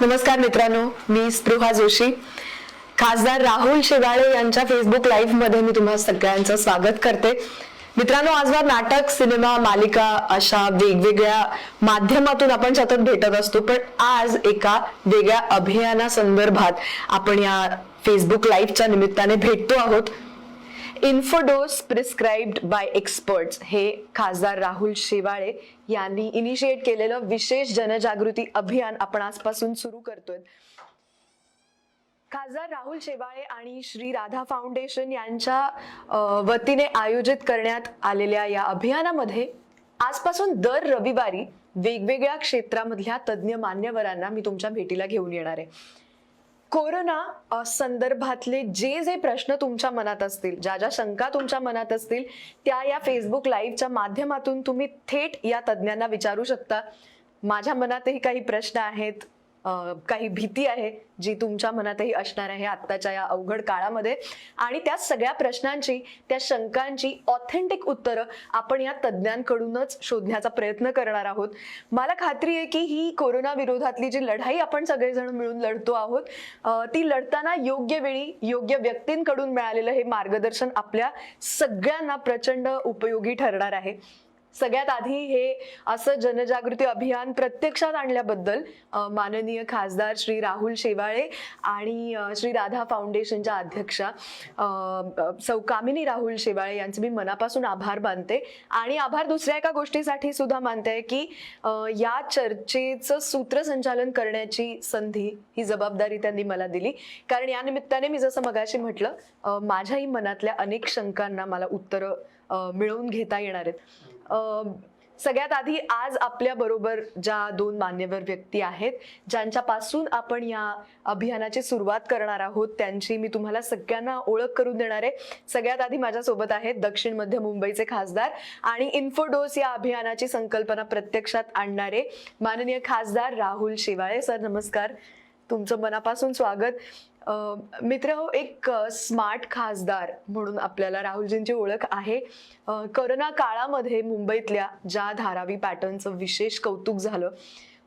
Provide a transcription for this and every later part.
नमस्कार मित्रांनो, मी स्पृहा जोशी. खासदार राहुल शेवाळे यांच्या फेसबुक लाईव्ह मध्ये मी तुम्हा सगळ्यांचं स्वागत करते. मित्रांनो, आजवर नाटक, सिनेमा, मालिका अशा वेगवेगळ्या माध्यमातून आपण सतत भेटत असतो, पण आज एका वेगळ्या अभियानासंदर्भात आपण या फेसबुक लाईव्हच्या निमित्ताने भेटतो आहोत. इन्फोडोस प्रिस्क्राइब्ड बाय एक्सपर्ट्स हे खासदार राहुल शेवाळे यांनी इनिशिएट केलेलं विशेष जनजागृती अभियान आपण आजपासून सुरू करतोय. खासदार राहुल शेवाळे आणि श्री राधा फाउंडेशन यांच्या वतीने आयोजित करण्यात आलेल्या या अभियानामध्ये आजपासून दर रविवारी वेगवेगळ्या क्षेत्रामधल्या तज्ज्ञ मान्यवरांना मी तुमच्या भेटीला घेऊन येणार आहे. कोरोना संदर्भातले जे जे प्रश्न तुमच्या मनात असतील, ज्या ज्या शंका तुमच्या मनात असतील, त्या या फेसबुक लाईव्हच्या माध्यमातून तुम्ही थेट या तज्ज्ञांना विचारू शकता. माझ्या मनातही काही प्रश्न आहेत, काही भीती आहे जी तुमच्या मनातही असणार आहे आत्ताच्या या अवघड काळामध्ये, आणि त्या सगळ्या प्रश्नांची, त्या शंकांची ऑथेंटिक उत्तरं आपण या तज्ज्ञांकडूनच शोधण्याचा प्रयत्न करणार आहोत. मला खात्री आहे की ही कोरोना विरोधातली जी लढाई आपण सगळेजण मिळून लढतो आहोत, ती लढताना योग्य वेळी योग्य व्यक्तींकडून मिळालेलं हे मार्गदर्शन आपल्या सगळ्यांना प्रचंड उपयोगी ठरणार आहे. सगळ्यात आधी हे असं जनजागृती अभियान प्रत्यक्षात आणल्याबद्दल माननीय खासदार श्री राहुल शेवाळे आणि श्री राधा फाउंडेशनच्या अध्यक्षा सौ कामिनी राहुल शेवाळे यांचे मी मनापासून आभार मानते. आणि आभार दुसऱ्या एका गोष्टीसाठी सुद्धा मानते की या चर्चेचं सूत्रसंचालन करण्याची संधी, ही जबाबदारी त्यांनी मला दिली. कारण या निमित्ताने मी जसं मगाशी म्हटलं, माझ्याही मनातल्या अनेक शंकांना मला उत्तरं मिळवून घेता येणार आहेत. सगळ्यात आधी आज आपल्या बरोबर ज्या दोन मान्यवर व्यक्ती आहेत, ज्यांच्यापासून आपण या अभियानाची सुरुवात करणार आहोत, त्यांची मी तुम्हाला सगळ्यांना ओळख करून देणार आहे. सगळ्यात आधी माझ्यासोबत आहेत दक्षिण मध्य मुंबईचे खासदार आणि इन्फोडोस या अभियानाची संकल्पना प्रत्यक्षात आणणारे माननीय खासदार राहुल शेवाळे. सर नमस्कार, तुमचं मनापासून स्वागत. मित्र हो, एक स्मार्ट खासदार म्हणून आपल्याला राहुलजींची ओळख आहे. कोरोना काळामध्ये मुंबईतल्या ज्या धारावी पॅटर्नचं विशेष कौतुक झालं,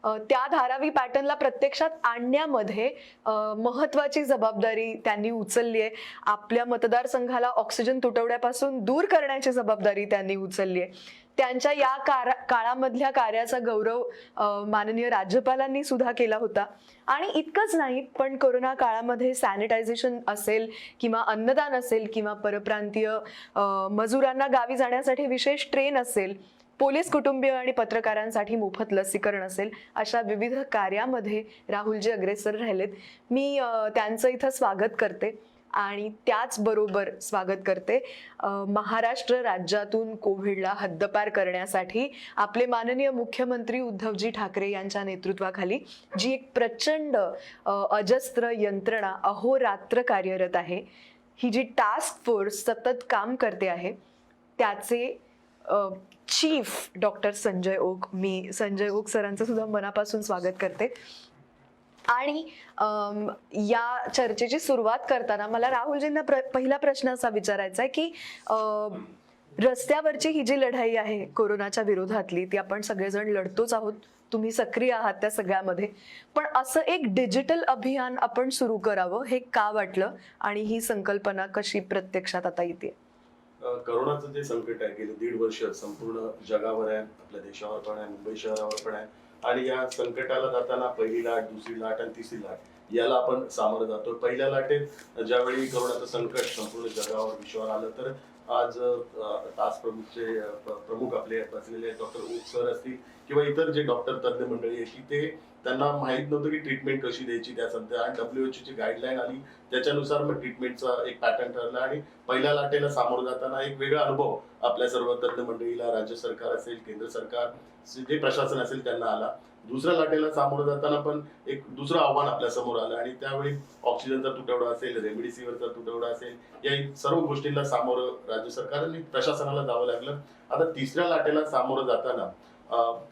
त्या धारावी पॅटर्नला प्रत्यक्षात आणण्यामध्ये महत्वाची जबाबदारी त्यांनी उचलली आहे. आपल्या मतदारसंघाला ऑक्सिजन तुटवड्यापासून दूर करण्याची जबाबदारी त्यांनी उचलली आहे. त्यांच्या या काळामधल्या कार्याचा गौरव माननीय राज्यपालांनी सुद्धा केला होता. आणि इतकंच नाही, पण कोरोना काळामध्ये सॅनिटायझेशन असेल किंवा अन्नदान असेल किंवा परप्रांतीय मजुरांना गावी जाण्यासाठी विशेष ट्रेन असेल, पोलीस कुटुंबीय आणि पत्रकारांसाठी मोफत लसीकरण असेल, अशा विविध कार्यामध्ये राहुलजी अग्रेसर राहिलेत. मी त्यांचं इथं स्वागत करते. आणि त्याचबरोबर स्वागत करते महाराष्ट्र राज्यातून कोविडला हद्दपार करण्यासाठी आपले माननीय मुख्यमंत्री उद्धवजी ठाकरे यांच्या नेतृत्वाखाली जी एक प्रचंड अजस्त्र यंत्रणा अहोरात्र कार्यरत आहे, ही जी टास्क फोर्स सतत काम करते आहे, त्याचे चीफ डॉक्टर संजय ओक, मी संजय ओक सरांचं सुद्धा मनापासून स्वागत करते. आणि या चर्चेची सुरुवात करताना मला राहुलजींना पहिला प्रश्न असा विचारायचा आहे की रस्त्यावरची ही जी लढाई आहे कोरोनाच्या विरोधातली, ती आपण सगळेजण लढतोच आहोत, तुम्ही सक्रिय आहात त्या सगळ्यामध्ये, पण असं एक डिजिटल अभियान आपण सुरू करावं हे का वाटलं आणि ही संकल्पना कशी प्रत्यक्षात आता येते? करोनाचं जे संकट आहे गेले 1.5 वर्ष संपूर्ण जगावर आहे, आपल्या देशावर पण आहे, मुंबई शहरावर पण आहे. आणि या संकटाला जाताना पहिली लाट, दुसरी लाट आणि तिसरी लाट याला आपण सामोरं जातो. पहिल्या लाटेत ज्यावेळी करोनाचं संकट संपूर्ण जगावर विश्वावर आलं, तर आज टास्क प्रमुख आपले असलेले डॉक्टर ओक सर असतील किंवा इतर जे डॉक्टर तज्ज्ञ मंडळी आहेत की ते त्यांना माहित नव्हतं की ट्रीटमेंट कशी द्यायची त्या सध्या, आणि WHO ची गाईडलाईन आली, त्याच्यानुसार मग ट्रीटमेंटचा एक पॅटर्न ठरला. आणि पहिल्या लाटेला सामोरं जाताना एक वेगळा अनुभव आपल्या सर्व तज्ज्ञ मंडळीला, राज्य सरकार असेल, केंद्र सरकार जे प्रशासन असेल त्यांना आला. दुसऱ्या लाटेला सामोरं जाताना पण एक दुसरं आव्हान आपल्या समोर आलं, आणि त्यावेळी ऑक्सिजनचा तुटवडा असेल, रेमडेसिवीरचा तुटवडा असेल, या सर्व गोष्टींना सामोरं राज्य सरकार आणि प्रशासनाला जावं लागलं. आता तिसऱ्या लाटेला सामोरं जाताना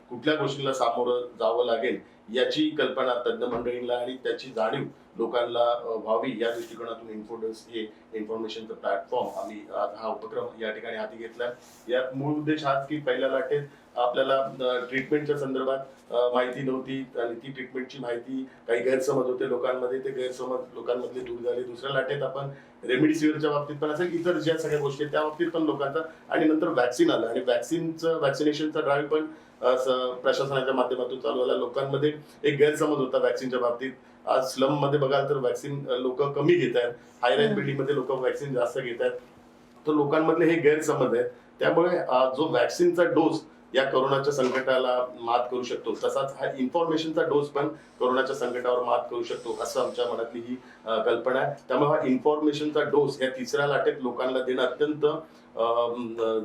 कुठल्या गोष्टीला सामोरं जावं लागेल याची कल्पना तज्ज्ञ मंडळींना आणि त्याची जाणीव लोकांना व्हावी या दृष्टिकोनातून इन्फोडोस हे इन्फॉर्मेशनचं प्लॅटफॉर्म आम्ही आज हा उपक्रम या ठिकाणी हाती घेतला. यात मूळ उद्देश हाच की पहिल्या लाटेत आपल्याला ट्रीटमेंटच्या संदर्भात माहिती नव्हती आणि ती ट्रीटमेंटची माहिती काही गैरसमज होते लोकांमध्ये, ते गैरसमज लोकांमधले दूर झाले. दुसऱ्या लाटेत आपण रेमडेसिवीरच्या बाबतीत पण असेल, इतर ज्या सगळ्या गोष्टी आहेत त्या बाबतीत पण लोकांचा, आणि नंतर व्हॅक्सिन आलं आणि व्हॅक्सिनेशनचा ड्राईव्ह पण प्रशासनाच्या माध्यमातून चालू झाला. लोकांमध्ये एक गैरसमज होता व्हॅक्सिनच्या बाबतीत. आज स्लम मध्ये बघाल तर व्हॅक्सिन लोक कमी घेत आहेत, हाय राईज बिल्डिंग मध्ये लोक व्हॅक्सिन जास्त घेत आहेत. तर लोकांमधले हे गैरसमज आहेत. त्यामुळे जो व्हॅक्सिनचा डोस या कोरोनाच्या संकटाला मात करू शकतो, तसाच हा इन्फॉर्मेशनचा डोस पण कोरोनाच्या संकटावर मात करू शकतो, असं आमच्या मनातली ही कल्पना आहे. त्यामुळे हा इन्फॉर्मेशनचा डोस या तिसऱ्या लाटेत लोकांना देणं अत्यंत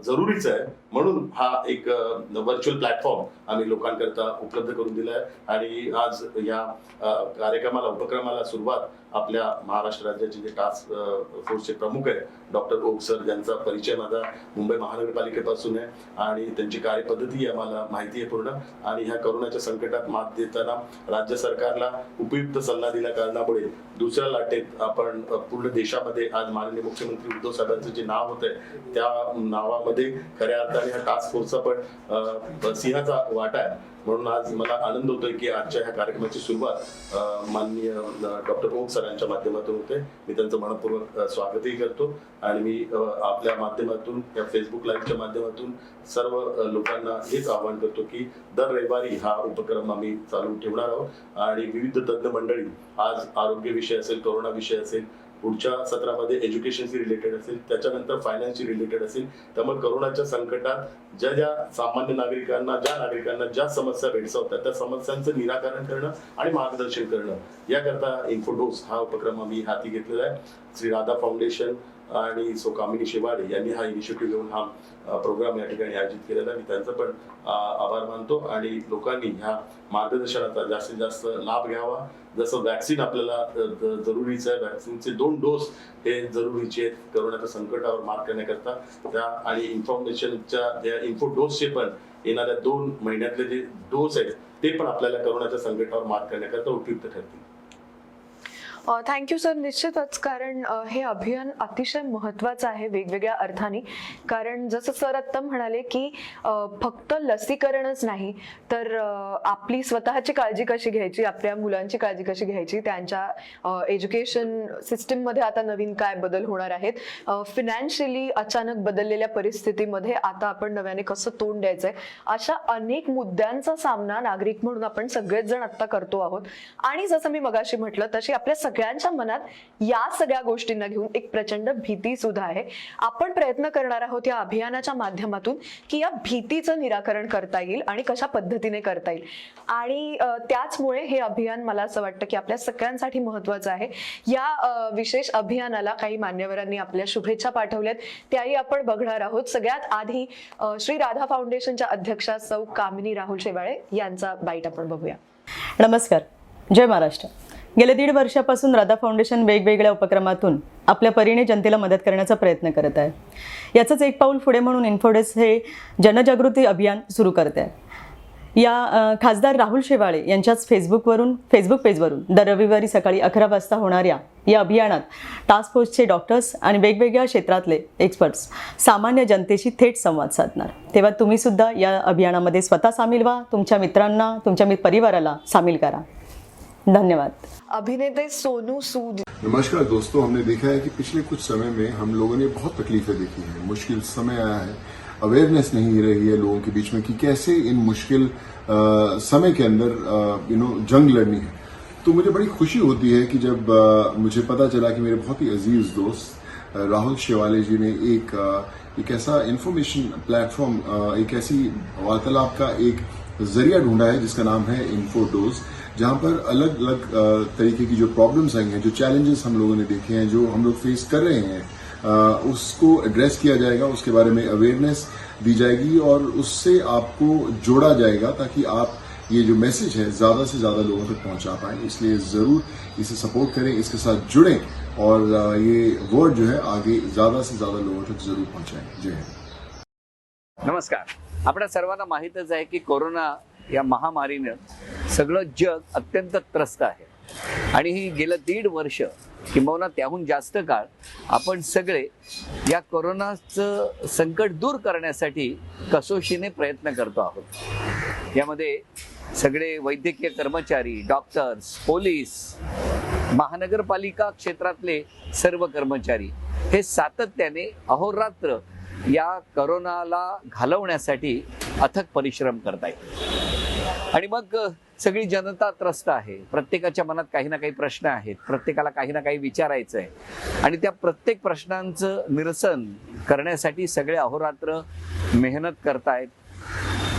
जरुरीचं आहे. म्हणून हा एक व्हर्च्युअल प्लॅटफॉर्म आम्ही लोकांकरता उपलब्ध करून दिला आहे. आणि आज या उपक्रमाला सुरुवात आपल्या महाराष्ट्र राज्याचे जे टास्क फोर्सचे प्रमुख आहे डॉक्टर ओक सर, ज्यांचा परिचय माझा मुंबई महानगरपालिकेपासून आहे आणि त्यांची कार्यपद्धती आम्हाला माहिती आहे पूर्ण. आणि ह्या कोरोनाच्या संकटात मात देताना राज्य सरकारला उपयुक्त सल्ला दिल्या कारणामुळे दुसऱ्या लाटेत आपण पूर्ण देशामध्ये आज माननीय मुख्यमंत्री उद्धव साहेबांचं जे नाव होतंय त्या नावामध्ये खऱ्या अर्थाने ह्या टास्क फोर्सचा पण सिंहाचा वाटा आहे. म्हणून आज मला आनंद होतोय की आजच्या ह्या कार्यक्रमाची सुरुवात माननीय डॉक्टर ओक सरांच्या माध्यमातून होते. मी त्यांचं मनपूर्वक स्वागतही करतो आणि मी आपल्या माध्यमातून या फेसबुक लाईव्हच्या माध्यमातून सर्व लोकांना हेच आवाहन करतो की दर रविवारी हा उपक्रम आम्ही चालू ठेवणार आहोत आणि विविध तज्ञ मंडळी, आज आरोग्य विषय असेल, कोरोना विषय असेल, पुढच्या सत्रामध्ये एज्युकेशनशी रिलेटेड असेल, त्याच्यानंतर फायनान्सशी रिलेटेड असेल. त्यामुळे कोरोनाच्या संकटात ज्या सामान्य नागरिकांना ज्या समस्या भेडसावतात त्या समस्यांचं निराकरण करणं आणि मार्गदर्शन करणं याकरता इन्फोडोस हा उपक्रम आम्ही हाती घेतलेला आहे. श्री राधा फाउंडेशन आणि सो कामिनी शेवाडे यांनी हा इनिशिएटिव्ह घेऊन हा प्रोग्राम या ठिकाणी आयोजित केलेला आहे. मी त्यांचा पण आभार मानतो आणि लोकांनी ह्या मार्गदर्शनाचा जास्तीत जास्त लाभ घ्यावा. जसं व्हॅक्सिन आपल्याला जरुरीचं आहे, व्हॅक्सिनचे 2 डोस हे जरुरीचे आहेत कोरोनाच्या संकटावर मात करण्याकरता. त्या आणि इन्फॉर्मेशनच्या इन्फो डोसचे पण येणाऱ्या 2 महिन्यातले जे डोस आहेत ते पण आपल्याला कोरोनाच्या संकटावर मात करण्याकरता उपयुक्त ठरतील. Thank you sir. निश्चितच, कारण हे अभियान अतिशय महत्त्वाचं आहे वेगवेगळ्या अर्थाने. कारण जसं सर आत्ता म्हणाले की फक्त लसीकरणच नाही तर आपली स्वतःची काळजी कशी घ्यायची, आपल्या मुलांची काळजी कशी घ्यायची, त्यांच्या एज्युकेशन सिस्टीममध्ये आता नवीन काय बदल होणार आहेत, फिनॅन्शियली अचानक बदललेल्या परिस्थितीमध्ये आता आपण नव्याने कसं तोंड द्यायचंय, अशा अनेक मुद्द्यांचा सामना नागरिक म्हणून आपण सगळेच जण आता करतो आहोत. आणि जसं मी मगाशी म्हटलं तशी आपल्या सगळ्यांच्या मनात या सगळ्या गोष्टींना घेऊन एक प्रचंड भीती सुद्धा आहे. आपण प्रयत्न करणार आहोत या अभियानाच्या माध्यमातून की या भीतीचं निराकरण करता येईल आणि कशा पद्धतीने करता येईल. आणि त्याचमुळे हे अभियान मला असं वाटतं की आपल्या सगळ्यांसाठी महत्त्वाचं आहे. या विशेष अभियानाला काही मान्यवरांनी आपल्या शुभेच्छा पाठवल्यात, त्याही आपण बघणार आहोत. सगळ्यात आधी श्री राधा फाउंडेशनच्या अध्यक्षा सौ कामिनी राहुल शेवाळे यांचा बाईट आपण बघूया. नमस्कार, जय महाराष्ट्र. गेल्या 1.5 वर्षापासून राधा फाउंडेशन वेगवेगळ्या उपक्रमातून आपल्या परीने जनतेला मदत करण्याचा प्रयत्न करत आहे. याचंच एक पाऊल पुढे म्हणून इन्फोडेस हे जनजागृती अभियान सुरू करते आहे. या खासदार राहुल शेवाळे यांच्याच फेसबुक पेजवरून दर रविवारी सकाळी 11 वाजता होणाऱ्या या अभियानात टास्क फोर्सचे डॉक्टर्स आणि वेगवेगळ्या क्षेत्रातले एक्सपर्ट्स सामान्य जनतेशी थेट संवाद साधणार. तेव्हा तुम्ही सुद्धा या अभियानामध्ये स्वतः सामील व्हा, तुमच्या मित्रांना, तुमच्या परिवाराला सामील करा. धन्यवाद. अभिनेते सोनू सूद. नमस्कार दोस्तों, हमने देखा है कि पिछले कुछ समय में हम लोगों ने बहुत तकलीफें देखी हैं. मुश्किल समय आया है, अवेयरनेस नहीं रही है लोगों के बीच में कि कैसे इन मुश्किल समय के अंदर जंग लड़नी है. तो मुझे बड़ी खुशी होती है कि जब मुझे पता चला कि मेरे बहुत ही अजीज दोस्त राहुल शेवाले जी ने एक ऐसा इंफॉर्मेशन प्लेटफॉर्म, एक ऐसी वार्तालाप का एक जरिया ढूंढा है जिसका नाम है इन्फोडोस, जहां पर अलग अलग तरीके की जो प्रॉब्लम्स आई हैं, जो चैलेंजेस हम लोगों ने देखे हैं, जो हम लोग फेस कर रहे हैं, उसको एड्रेस किया जाएगा, उसके बारे में अवेयरनेस दी जाएगी और उससे आपको जोड़ा जाएगा ताकि आप ये जो मैसेज है ज़्यादा से ज़्यादा लोगों तक पहुंचा पाएं. इसलिए ज़रूर इसे सपोर्ट करें, इसके साथ जुड़ें और ये वर्ड जो है आगे ज़्यादा से ज़्यादा लोगों तक ज़रूर पहुंचाएं. जय हिंद. नमस्कार. आपल्या सर्वांना माहीतच आहे की कोरोना या महामारीनं सगळं जग अत्यंत त्रस्त आहे. आणि ही गेलं 1.5 वर्ष किंबहुना त्याहून जास्त काळ आपण सगळे या कोरोनाचं संकट दूर करण्यासाठी कसोशीने प्रयत्न करतो आहोत. यामध्ये सगळे वैद्यकीय कर्मचारी, डॉक्टर्स, पोलीस, महानगरपालिका क्षेत्रातले सर्व कर्मचारी हे सातत्याने अहोरात्र या कोरोनाला घालवण्यासाठी अथक परिश्रम करतायत. आणि मग सगळी जनता त्रस्त आहे. प्रत्येकाच्या मनात काही ना काही प्रश्न आहेत, प्रत्येकाला काही ना काही विचारायचं आहे आणि त्या प्रत्येक प्रश्नांचं निरसन करण्यासाठी सगळे अहोरात्र मेहनत करतायत.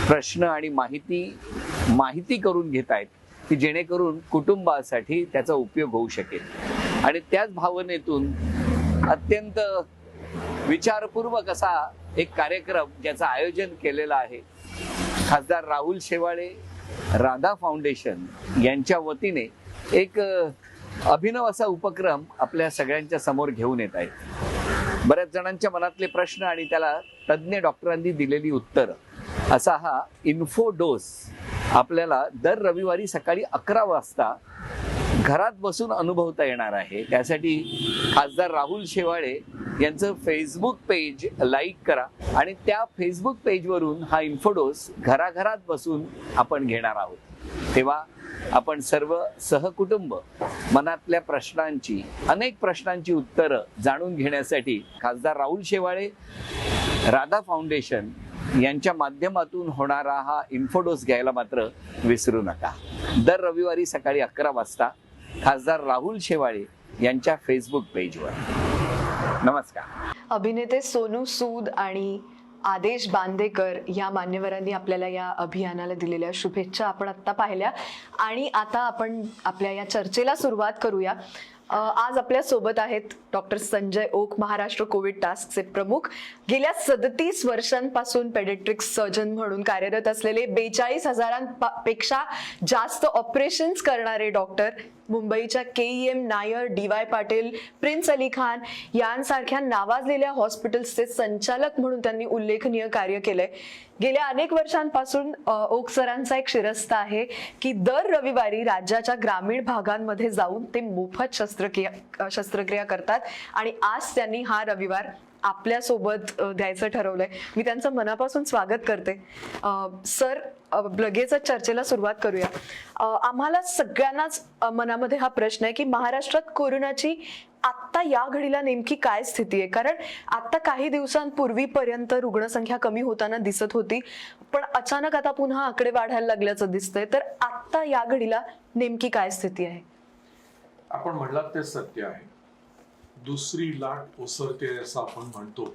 प्रश्न आणि माहिती करून घेत आहेत की जेणेकरून कुटुंबासाठी त्याचा उपयोग होऊ शकेल. आणि त्याच भावनेतून अत्यंत विचारपूर्वक असा एक कार्यक्रम ज्याचं आयोजन केलेलं आहे खासदार राहुल शेवाळे राधा फाउंडेशन यांच्या वतीने एक अभिनव असा उपक्रम आपल्या सगळ्यांच्या समोर घेऊन येत आहे. बऱ्याच जणांच्या मनातले प्रश्न आणि त्याला तज्ज्ञ डॉक्टरांनी दिलेली उत्तरं असा हा इन्फो डोस आपल्याला दर रविवारी सकाळी 11 वाजता घरात बसून अनुभवता येणार आहे. त्यासाठी खासदार राहुल शेवाळे यांचं फेसबुक पेज लाईक करा आणि त्या फेसबुक पेजवरून हा इन्फोडोस घराघरात बसून आपण घेणार आहोत. तेव्हा आपण सर्व सहकुटुंब मनातल्या प्रश्नांची, अनेक प्रश्नांची उत्तरं जाणून घेण्यासाठी खासदार राहुल शेवाळे राधा फाउंडेशन यांच्या माध्यमातून होणारा हा इन्फोडोस घ्यायला मात्र विसरू नका. दर रविवारी सकाळी 11 वाजता खासदार राहुल शेवाळे यांच्या फेसबुक पेजवर. नमस्कार. अभिनेते सोनू सूद आणि आदेश बांदेकर या मान्यवरांनी आपल्याला या अभियानाला दिलेल्या शुभेच्छा आपण आत्ता पाहिल्या आणि आता आपण आपल्या या चर्चेला सुरुवात करूया. आज आपल्या सोबत आहेत डॉक्टर संजय ओक, महाराष्ट्र कोविड टास्कचे प्रमुख. गेल्या 37 वर्षांपासून पेडिट्रिक्स सर्जन म्हणून कार्यरत असलेले 42,000पेक्षा जास्त ऑपरेशन्स करणारे डॉक्टर, मुंबईच्या KEM Nair, DY Patil, prince Ali Khan यांसारख्या नावाजलेल्या हॉस्पिटल्सचे संचालक म्हणून त्यांनी उल्लेखनीय कार्य केलंय. गेल्या अनेक वर्षांपासून ओक सरांचा एक शिरस्ता आहे की दर रविवारी राज्याच्या ग्रामीण भागांमध्ये जाऊन ते मोफत शस्त्रक्रिया करतात आणि आज त्यांनी हा रविवार आपल्या सोबत द्यायचं ठरवलंय. मी त्यांचं मनापासून स्वागत करते. सर, लगेच चर्चेला सुरुवात करूया. आम्हाला सगळ्यांनाच मनामध्ये हा प्रश्न आहे की महाराष्ट्रात कोरोनाची आत्ता या घडीला नेमकी काय स्थिती आहे? कारण आता काही दिवसांपूर्वीपर्यंत रुग्णसंख्या कमी होताना दिसत होती, पण अचानक आता पुन्हा आकडे वाढायला लागल्याचं दिसतंय. तर आत्ता या घडीला नेमकी काय स्थिती आहे? आपण म्हणलात ते सत्य आहे. दुसरी लाट ओसरते असं आपण म्हणतो,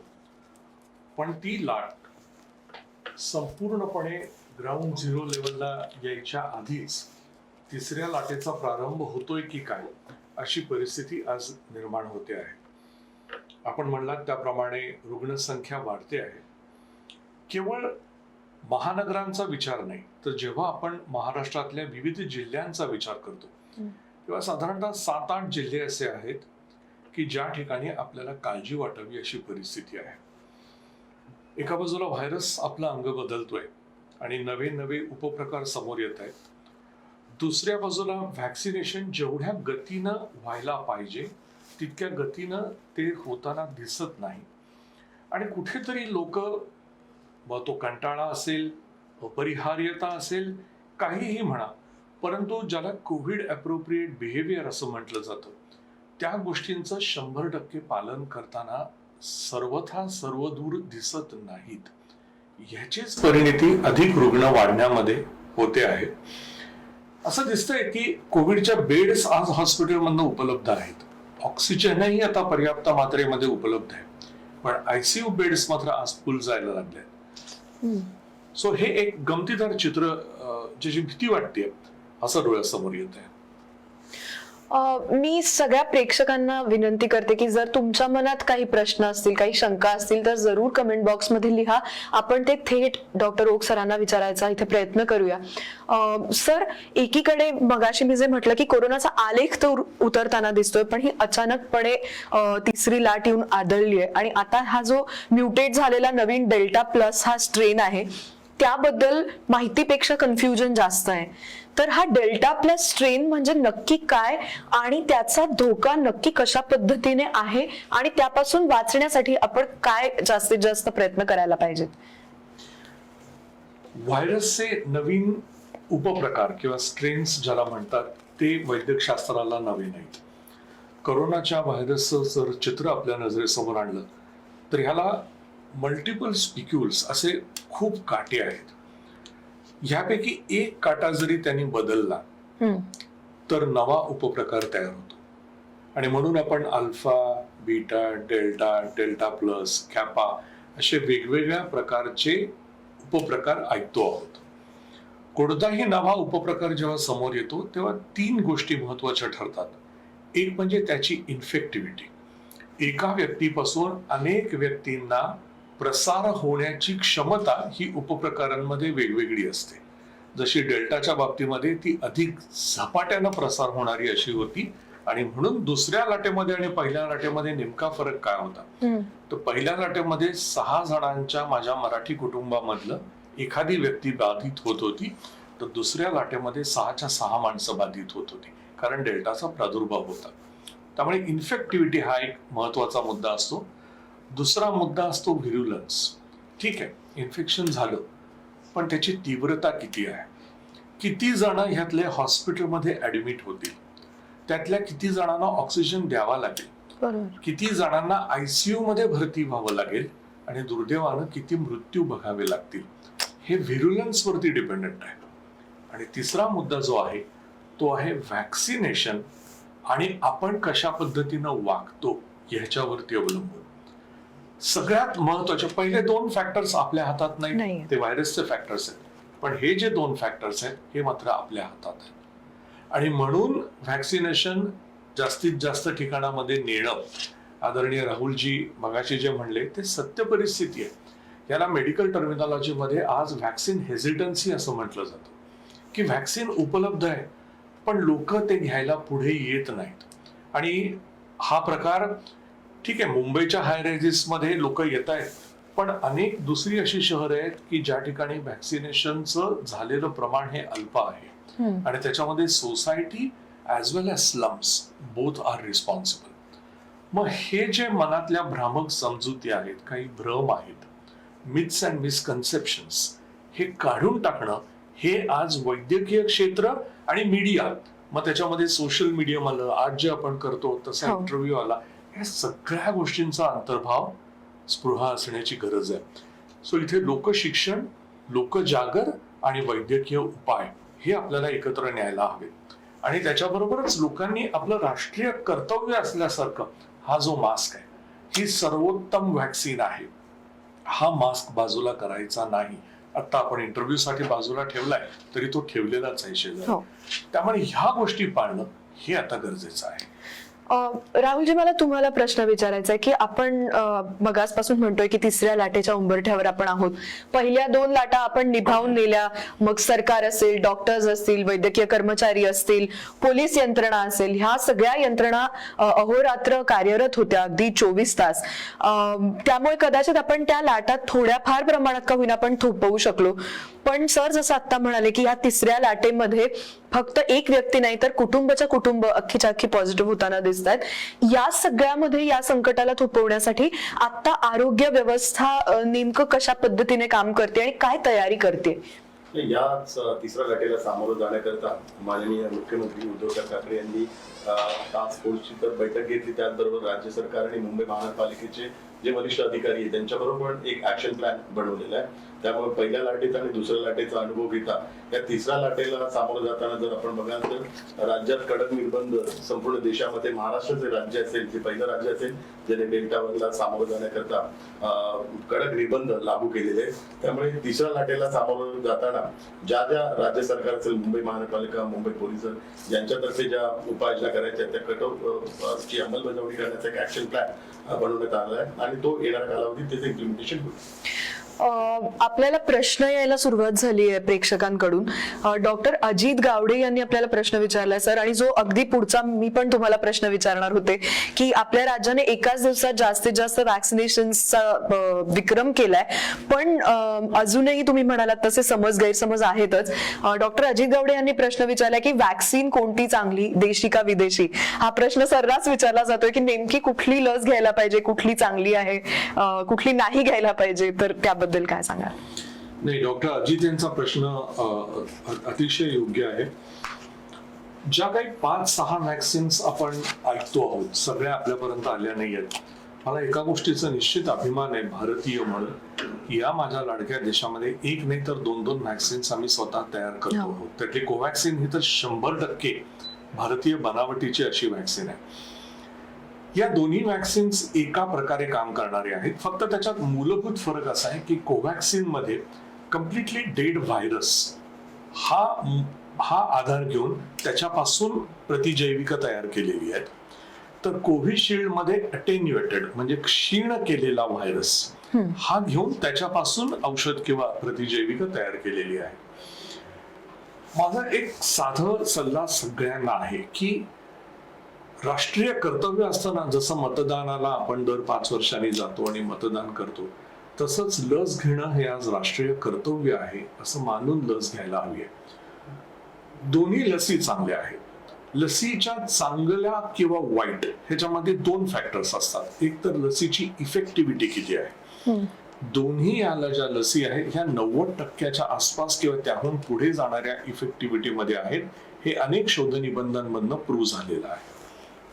पण ती लाट संपूर्णपणे ग्राउंड झिरो लेवलला यायच्या आधीच तिसऱ्या लाटेचा प्रारंभ होतोय की काय अशी परिस्थिती आज निर्माण होते आहे. आपण म्हणलात त्याप्रमाणे रुग्णसंख्या वाढते आहे. केवळ महानगरांचा विचार नाही, तर जेव्हा आपण महाराष्ट्रातल्या विविध जिल्ह्यांचा विचार करतो तेव्हा साधारणतः 7-8 जिल्हे असे आहेत की ज्या ठिकाणी आपल्याला काळजी वाटावी अशी परिस्थिती आहे. एका बाजूला व्हायरस आपलं अंग बदलतोय आणि नवे नवे उपप्रकार समोर येत आहेत. दुसऱ्या बाजूला व्हॅक्सिनेशन जेवढ्या गतीनं व्हायला पाहिजे तितक्या गतीनं ते होताना दिसत नाही आणि कुठेतरी लोक, तो कंटाळा असेल, अपरिहार्यता असेल, काहीही म्हणा, परंतु ज्याला कोविड अप्रोप्रिएट बिहेवियर असं म्हटलं जातं त्या गोष्टींचं 100% पालन करताना सर्वथा सर्वदूर दिसत नाहीत. ह्याचीच परिणिती अधिक रुग्ण वाढण्यामध्ये होते आहे. असं दिसतंय की कोविडच्या बेड्स आज हॉस्पिटलमधनं उपलब्ध आहेत. ऑक्सिजनही आता पर्याप्त मात्रेमध्ये उपलब्ध आहे, पण ICU बेड्स मात्र आज फुल जायला लागले. सो हे एक गमतीदार चित्र ज्याची भीती वाटते असं डोळ्यासमोर येत आहे. मी सगळ्या प्रेक्षकांना विनंती करते की जर तुमच्या मनात काही प्रश्न असतील, काही शंका असतील तर जरूर कमेंट बॉक्स मध्ये लिहा. आपण ते थेट डॉक्टर ओक सरांना विचारायचा इथे प्रयत्न करूया. सर, एकीकडे मगाशी मी जे म्हटलं की कोरोनाचा आलेख तर उतरताना दिसतोय, पण ही अचानकपणे तिसरी लाट येऊन आदळली आहे आणि आता हा जो म्युटेट झालेला नवीन डेल्टा प्लस हा स्ट्रेन आहे त्याबद्दल माहितीपेक्षा कन्फ्युजन जास्त आहे. तर हा डेल्टा प्लस स्ट्रेन म्हणजे नक्की काय आणि त्याचा धोका नक्की कशा पद्धतीने आहे आणि त्यापासून वाचण्यासाठी आपण काय जास्तीत जास्त प्रयत्न करायला पाहिजेत? व्हायरसचे नवीन उपप्रकार किंवा स्ट्रेन्स ज्याला म्हणतात ते वैद्यकशास्त्राला नवे नाहीत. करोनाच्या व्हायरसचं जर चित्र आपल्या नजरेसमोर आणलं तर ह्याला मल्टिपल स्पिक्युल्स असे खूप काटे आहेत. ह्यापैकी एक काटा जरी त्यांनी बदलला तर नवा उपप्रकार तयार होतो. आणि म्हणून आपण alpha, beta, delta, delta plus, kappa असे वेगवेगळ्या प्रकारचे उपप्रकार ऐकतो आहोत. कोणताही नवा उपप्रकार जेव्हा समोर येतो तेव्हा 3 गोष्टी महत्वाच्या ठरतात. एक म्हणजे त्याची इन्फेक्टिव्हिटी. एका व्यक्तीपासून अनेक व्यक्तींना प्रसार होण्याची क्षमता ही उपप्रकारांमध्ये वेगवेगळी असते. जशी डेल्टाच्या बाबतीमध्ये ती अधिक झपाट्यानं प्रसार होणारी अशी होती आणि म्हणून दुसऱ्या लाटेमध्ये आणि पहिल्या लाटेमध्ये नेमका फरक काय होता तर पहिल्या लाटेमध्ये 6 जणांच्या माझ्या मराठी कुटुंबामधलं एखादी व्यक्ती बाधित होत होती तर दुसऱ्या लाटेमध्ये 6च्या 6 माणसं बाधित होत होती कारण डेल्टाचा प्रादुर्भाव होता. त्यामुळे इन्फेक्टिव्हिटी हा एक महत्वाचा मुद्दा असतो. दुसरा मुद्दा असतो व्हिरुलन्स. ठीक आहे, इन्फेक्शन झालं पण त्याची तीव्रता किती आहे, किती जण ह्यातले हॉस्पिटलमध्ये ऍडमिट होतील, त्यातल्या किती जणांना ऑक्सिजन द्यावा लागेल, किती जणांना आयसीयू मध्ये भरती व्हावं लागेल आणि दुर्दैवानं किती मृत्यू बघावे लागतील, हे व्हिरुलन्स वरती डिपेंडंट आहे. आणि तिसरा मुद्दा जो आहे तो आहे व्हॅक्सिनेशन आणि आपण कशा पद्धतीनं वागतो ह्याच्यावरती अवलंबून. सगळ्यात महत्वाचे पहिले 2 फॅक्टर्स आपल्या हातात नाही, ते व्हायरसचे फॅक्टर्स आहेत. पण हे जे 2 फॅक्टर्स आहेत हे मात्र आपल्या हातात आहेत. आणि म्हणून व्हॅक्सिनेशन जास्तीत जास्त ठिकाणामध्ये नेणं, आदरणीय राहुलजी मगाशी जे म्हणले ते सत्य परिस्थिती आहे. याला मेडिकल टर्मिनॉलॉजीमध्ये आज व्हॅक्सिन हेजिटन्सी असं म्हटलं जातं की व्हॅक्सिन उपलब्ध आहे पण लोक ते घ्यायला पुढे येत नाहीत. आणि हा प्रकार ठीक आहे, मुंबईच्या हाय रायझेसमध्ये लोक येत आहेत पण अनेक दुसरी अशी शहरं आहेत की ज्या ठिकाणी व्हॅक्सिनेशनचं झालेलं प्रमाण हे अल्प आहे आणि त्याच्यामध्ये society as well as slums both are responsible. मग हे जे मनातल्या भ्रामक समजुती आहेत, काही भ्रम आहेत, मिथ्स अँड मिसकन्सेप्शन्स, हे काढून टाकणं हे आज वैद्यकीय क्षेत्र आणि मीडिया, मग त्याच्यामध्ये सोशल मीडिया आलं, आज जे आपण करतो तसा इंटरव्ह्यू आला, या सगळ्या गोष्टींचा अंतर्भाव स्पृहा असण्याची गरज आहे. सो इथे लोकशिक्षण, लोकजागर आणि वैद्यकीय उपाय हे आपल्याला एकत्र न्यायला हवे. आणि त्याच्याबरोबरच लोकांनी आपलं राष्ट्रीय कर्तव्य असल्यासारखं हा जो मास्क आहे ही सर्वोत्तम व्हॅक्सिन आहे, हा मास्क बाजूला करायचा नाही. आता आपण इंटरव्ह्यू साठी बाजूला ठेवलाय तरी तो ठेवलेलाच आहे शेजारी. त्यामुळे ह्या गोष्टी पाळणं हे आता गरजेचं आहे. राहुलजी, मला तुम्हाला प्रश्न विचारायचा आहे की आपण मगासपासून म्हणतोय की 3ऱ्या लाटेच्या उंबरठ्यावर आपण आहोत. पहिल्या 2 लाटा आपण निभावून नेल्या, मग सरकार असेल, डॉक्टर्स असतील, वैद्यकीय कर्मचारी असतील, पोलीस यंत्रणा असेल, ह्या सगळ्या यंत्रणा अहोरात्र कार्यरत होत्या, अगदी 24 तास. त्यामुळे कदाचित आपण त्या लाटात थोड्याफार प्रमाणात का होईना आपण थोपवू शकलो. पण सर जसं आता म्हणाले की या 3ऱ्या लाटेमध्ये फक्त एक व्यक्ती नाही तर कुटुंबाच्या कुटुंब अख्खीच्या अख्खी पॉझिटिव्ह होताना दिसतात. या सगळ्यामध्ये या संकटाला थोपवण्यासाठी आता आरोग्य व्यवस्था नेमकं कशा पद्धतीने काम करते आणि काय तयारी करते? याच 3ऱ्या लाटेला सामोरं जाण्याकरता माननीय मुख्यमंत्री उद्धव ठाकरे यांनी टास्क फोर्सची तर बैठक घेतली. त्याचबरोबर राज्य सरकार आणि मुंबई महानगरपालिकेचे जे वरिष्ठ अधिकारी आहेत त्यांच्याबरोबर एक ऍक्शन प्लॅन बनवलेला आहे. त्यामुळे पहिल्या लाटेत आणि दुसऱ्या लाटेचा अनुभव घेता या 3ऱ्या लाटेला सामोरं जाताना जर आपण बघाल तर राज्यात कडक निर्बंध, संपूर्ण देशामध्ये महाराष्ट्र जे राज्य असेल, जे पहिलं राज्य असेल ज्याने डेल्टावरला सामोरं जाण्याकरता कडक निर्बंध लागू केलेले आहेत. त्यामुळे 3ऱ्या लाटेला सामोरं जाताना ज्या ज्या राज्य सरकार असेल, मुंबई महानगरपालिका, मुंबई पोलीस यांच्यातर्फे ज्या उपाययोजना करायच्या त्या कठोरची अंमलबजावणी करण्याचा एक ऍक्शन प्लॅन बनवण्यात आला आहे आणि तो येणाऱ्या कालावधीत त्याचं इम्प्लिमेंटेशन होईल. आपल्याला प्रश्न यायला सुरुवात झाली आहे प्रेक्षकांकडून. डॉक्टर अजित गावडे यांनी आपल्याला प्रश्न विचारलाय सर, आणि जो अगदी पुढचा मी पण तुम्हाला प्रश्न विचारणार होते की आपल्या राज्याने एकाच दिवसात जास्तीत जास्त वॅक्सिनेशनचा विक्रम केलाय, पण अजूनही तुम्ही म्हणालात तसे गैरसमज आहेतच. डॉक्टर अजित गावडे यांनी प्रश्न विचारलाय की वॅक्सिन कोणती चांगली, देशी का विदेशी? हा प्रश्न सर्रास विचारला जातोय की नेमकी कुठली लस घ्यायला पाहिजे, कुठली चांगली आहे, कुठली नाही घ्यायला पाहिजे, तर त्याबद्दल काय सांगा? नाही, डॉक्टर अजित यांचा प्रश्न अतिशय योग्य आहे. ज्या काही 5-6 वॅक्सिन्स आपण ऐकतो आहोत, सगळ्या आपल्यापर्यंत आल्या नाही आहेत. मला एका गोष्टीचा निश्चित अभिमान आहे भारतीय म्हणून, या माझ्या लाडक्या देशामध्ये एक नाही तर 2-2 वॅक्सिन्स आम्ही स्वतः तयार करतो आहोत. त्यातली कोवॅक्सिन ही तर 100% भारतीय बनावटीची अशी वॅक्सिन आहे. या दोन्ही वॅक्सिन्स एका प्रकारे काम करणारे आहेत, फक्त त्याच्यात मूलभूत फरक असा आहे की कोवॅक्सिन मध्ये कम्प्लिटली डेड व्हायरस हा आधार घेऊन त्याच्यापासून प्रतिजैविक तयार केलेली आहेत, तर कोविशिल्ड मध्ये अटेन्युएटेड म्हणजे क्षीण केलेला व्हायरस हा घेऊन त्याच्यापासून औषध किंवा प्रतिजैविक तयार केलेली आहे. माझा एक साधा सल्ला सगळ्यांना आहे की राष्ट्रीय कर्तव्य असताना जसं मतदानाला आपण दर 5 वर्षांनी जातो आणि मतदान करतो, तसंच लस घेणं हे आज राष्ट्रीय कर्तव्य आहे असं मानून लस घ्यायला हवी आहे. दोन्ही लसी चांगल्या आहेत. लसीच्या चांगल्या किंवा वाईट ह्याच्यामध्ये 2 फॅक्टर्स असतात. एक तर लसीची इफेक्टिव्हिटी किती आहे. दोन्ही याला ज्या लसी आहेत ह्या 90% आसपास किंवा त्याहून पुढे जाणाऱ्या इफेक्टिव्हिटी मध्ये आहेत. हे अनेक शोध निबंधांमधनं प्रूव्ह झालेलं आहे.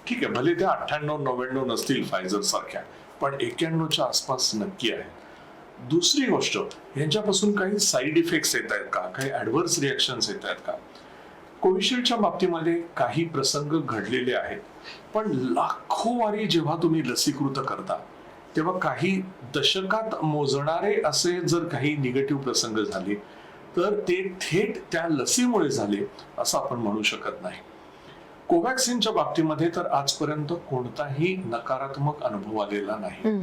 ठीक आहे, भले त्या 98-99 नसतील फायझर सारख्या, पण 91च्या आसपास नक्की आहे. दुसरी गोष्ट, यांच्यापासून काही साईड इफेक्ट्स येत आहेत का, काही ऍडव्हर्स रिएक्शन्स येत आहेत का? कोविशिल्डच्या बाबतीमध्ये काही प्रसंग घडलेले आहेत, पण लाखो वारी जेव्हा तुम्ही लसीकृत करता तेव्हा काही दशकात मोजणारे असे जर काही निगेटिव्ह प्रसंग झाले तर ते थेट त्या लसीमुळे झाले असं आपण म्हणू शकत नाही. कोवॅक्सिनच्या बाबतीमध्ये तर आजपर्यंत कोणताही नकारात्मक अनुभव आलेला नाही.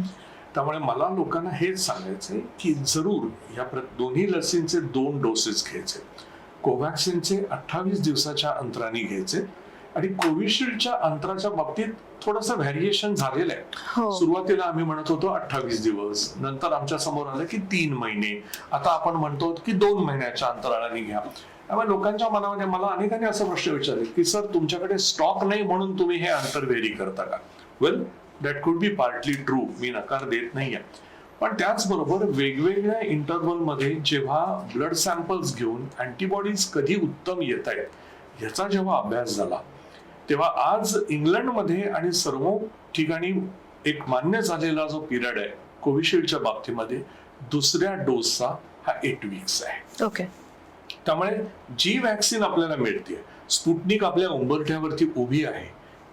त्यामुळे मला लोकांना हेच सांगायचंय की जरूर या दोन्ही लसींचे 2 डोसेस घ्यायचे. कोवॅक्सिनचे 28 दिवसाच्या अंतराने घ्यायचे आणि कोविशिल्डच्या अंतराच्या बाबतीत थोडंसं व्हॅरिएशन झालेलं आहे. सुरुवातीला आम्ही म्हणत होतो 28 दिवस, नंतर आमच्या समोर आलं की 3 महिने, आता आपण म्हणतो की 2 महिन्याच्या अंतराळाने घ्या. त्यामुळे लोकांच्या मनामध्ये मला अनेकांनी असा प्रश्न विचारले की सर तुमच्याकडे स्टॉक नाही म्हणून तुम्ही हे अंतर व्हेरी करता का? वेल, that could be partly true, मी नकार देत नाहीये. पण त्याचबरोबर वेगवेगळ्या इंटरव्हल मध्ये जेव्हा ब्लड सॅम्पल्स घेऊन अँटीबॉडीज कधी उत्तम येत आहेत याचा जेव्हा अभ्यास झाला, तेव्हा आज इंग्लंडमध्ये आणि सर्व ठिकाणी एक मान्य झालेला जो पिरियड आहे कोविशिल्डच्या बाबतीमध्ये, दुसऱ्या डोसचा हा 8 वीक्स आहे. ओके. त्यामुळे जी वॅक्सिन आपल्याला मिळते, स्पुटनिक आपल्या उंबरठ्यावरती उभी आहे,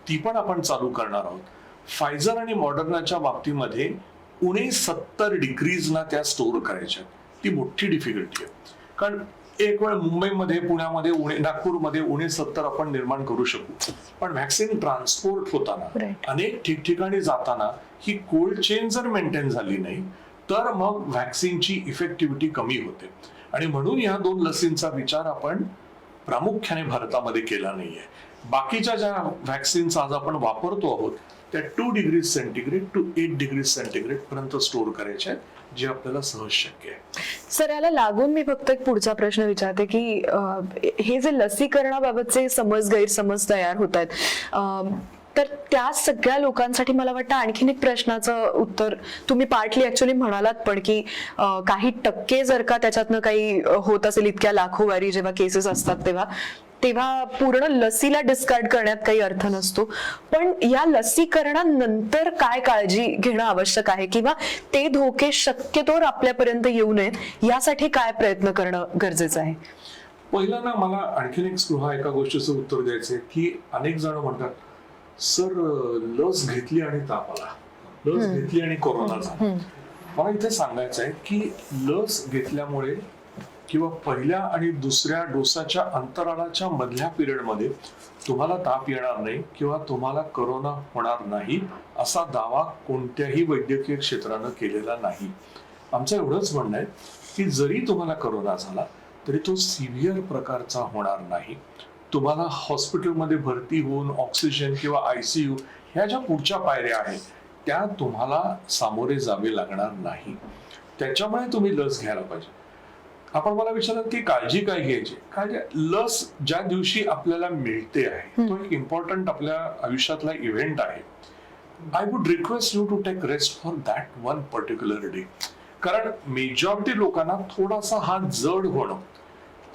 ती पण आपण चालू करणार आहोत. फायझर आणि मॉडर्नाच्या बाबतीमध्ये उणे 70 डिग्रीजना त्या स्टोअर करायच्या, ती मोठी डिफिकल्टी आहे. कारण एक वेळ मुंबईमध्ये, पुण्यामध्ये, नागपूरमध्ये उणे 70 आपण निर्माण करू शकू, पण वॅक्सिन ट्रान्सपोर्ट होताना अनेक ठिकठिकाणी जाताना ही कोल्ड चेन जर मेंटेन झाली नाही तर मग वॅक्सिनची इफेक्टिव्हिटी कमी होते. आणि म्हणून या 2 लसींचा विचार आपण प्रामुख्याने भारतामध्ये केला नाहीये. बाकीच्या ज्या वॅक्सिन्स आज आपण वापरतो आहोत त्या 2 degree centigrade to 8 degree centigrade पर्यंत स्टोअर करायच्या आहेत, जे आपल्याला सहज शक्य आहे. सर, याला लागून मी फक्त एक पुढचा प्रश्न विचारते की हे जे लसीकरणाबाबतचे गैरसमज तयार होत आहेत, तर त्या सगळ्या लोकांसाठी मला वाटतं आणखीन एक प्रश्नाचं उत्तर तुम्ही पार्टली ऍक्च्युअली म्हणालात पण, की काही टक्के जर का त्याच्यातनं काही होत असेल, इतक्या लाखो वारी जेव्हा केसेस असतात तेव्हा पूर्ण लसीला डिस्कार्ड करण्यात काही अर्थ नसतो. पण या लसीकरणानंतर काय काळजी घेणं आवश्यक आहे, किंवा ते धोके शक्यतोवर आपल्यापर्यंत येऊ नयेत यासाठी काय प्रयत्न करणं गरजेचं आहे? पहिला ना, मला आणखीन एक स्पृहा एका गोष्टीचं उत्तर द्यायचंय की अनेक जण म्हणतात सर लस घेतली आणि ताप आला, लस घेतली आणि कोरोना झाला. मला इथे सांगायचं आहे की लस घेतल्यामुळे किंवा पहिल्या आणि दुसऱ्या डोसाच्या अंतराळाच्या मधल्या पिरियडमध्ये तुम्हाला ताप येणार नाही किंवा तुम्हाला कोरोना होणार नाही असा दावा कोणत्याही वैद्यकीय क्षेत्रानं केलेला नाही. आमचं एवढंच म्हणणं आहे की जरी तुम्हाला करोना झाला तरी तो सिव्हिअर प्रकारचा होणार नाही. तुम्हाला हॉस्पिटलमध्ये भरती होऊन ऑक्सिजन किंवा ICU ह्या ज्या पुढच्या पायऱ्या आहेत त्या तुम्हाला सामोरे जावे लागणार नाही. त्याच्यामुळे तुम्ही लस घ्यायला पाहिजे. आपण मला विचारलं की काळजी काय घ्यायची. काळजी लस ज्या दिवशी आपल्याला मिळते आहे तो एक इम्पॉर्टंट आपल्या आयुष्यातला इव्हेंट आहे. I would request you to take rest for that one particular day. कारण मेजॉरिटी लोकांना थोडासा हात जड होणं,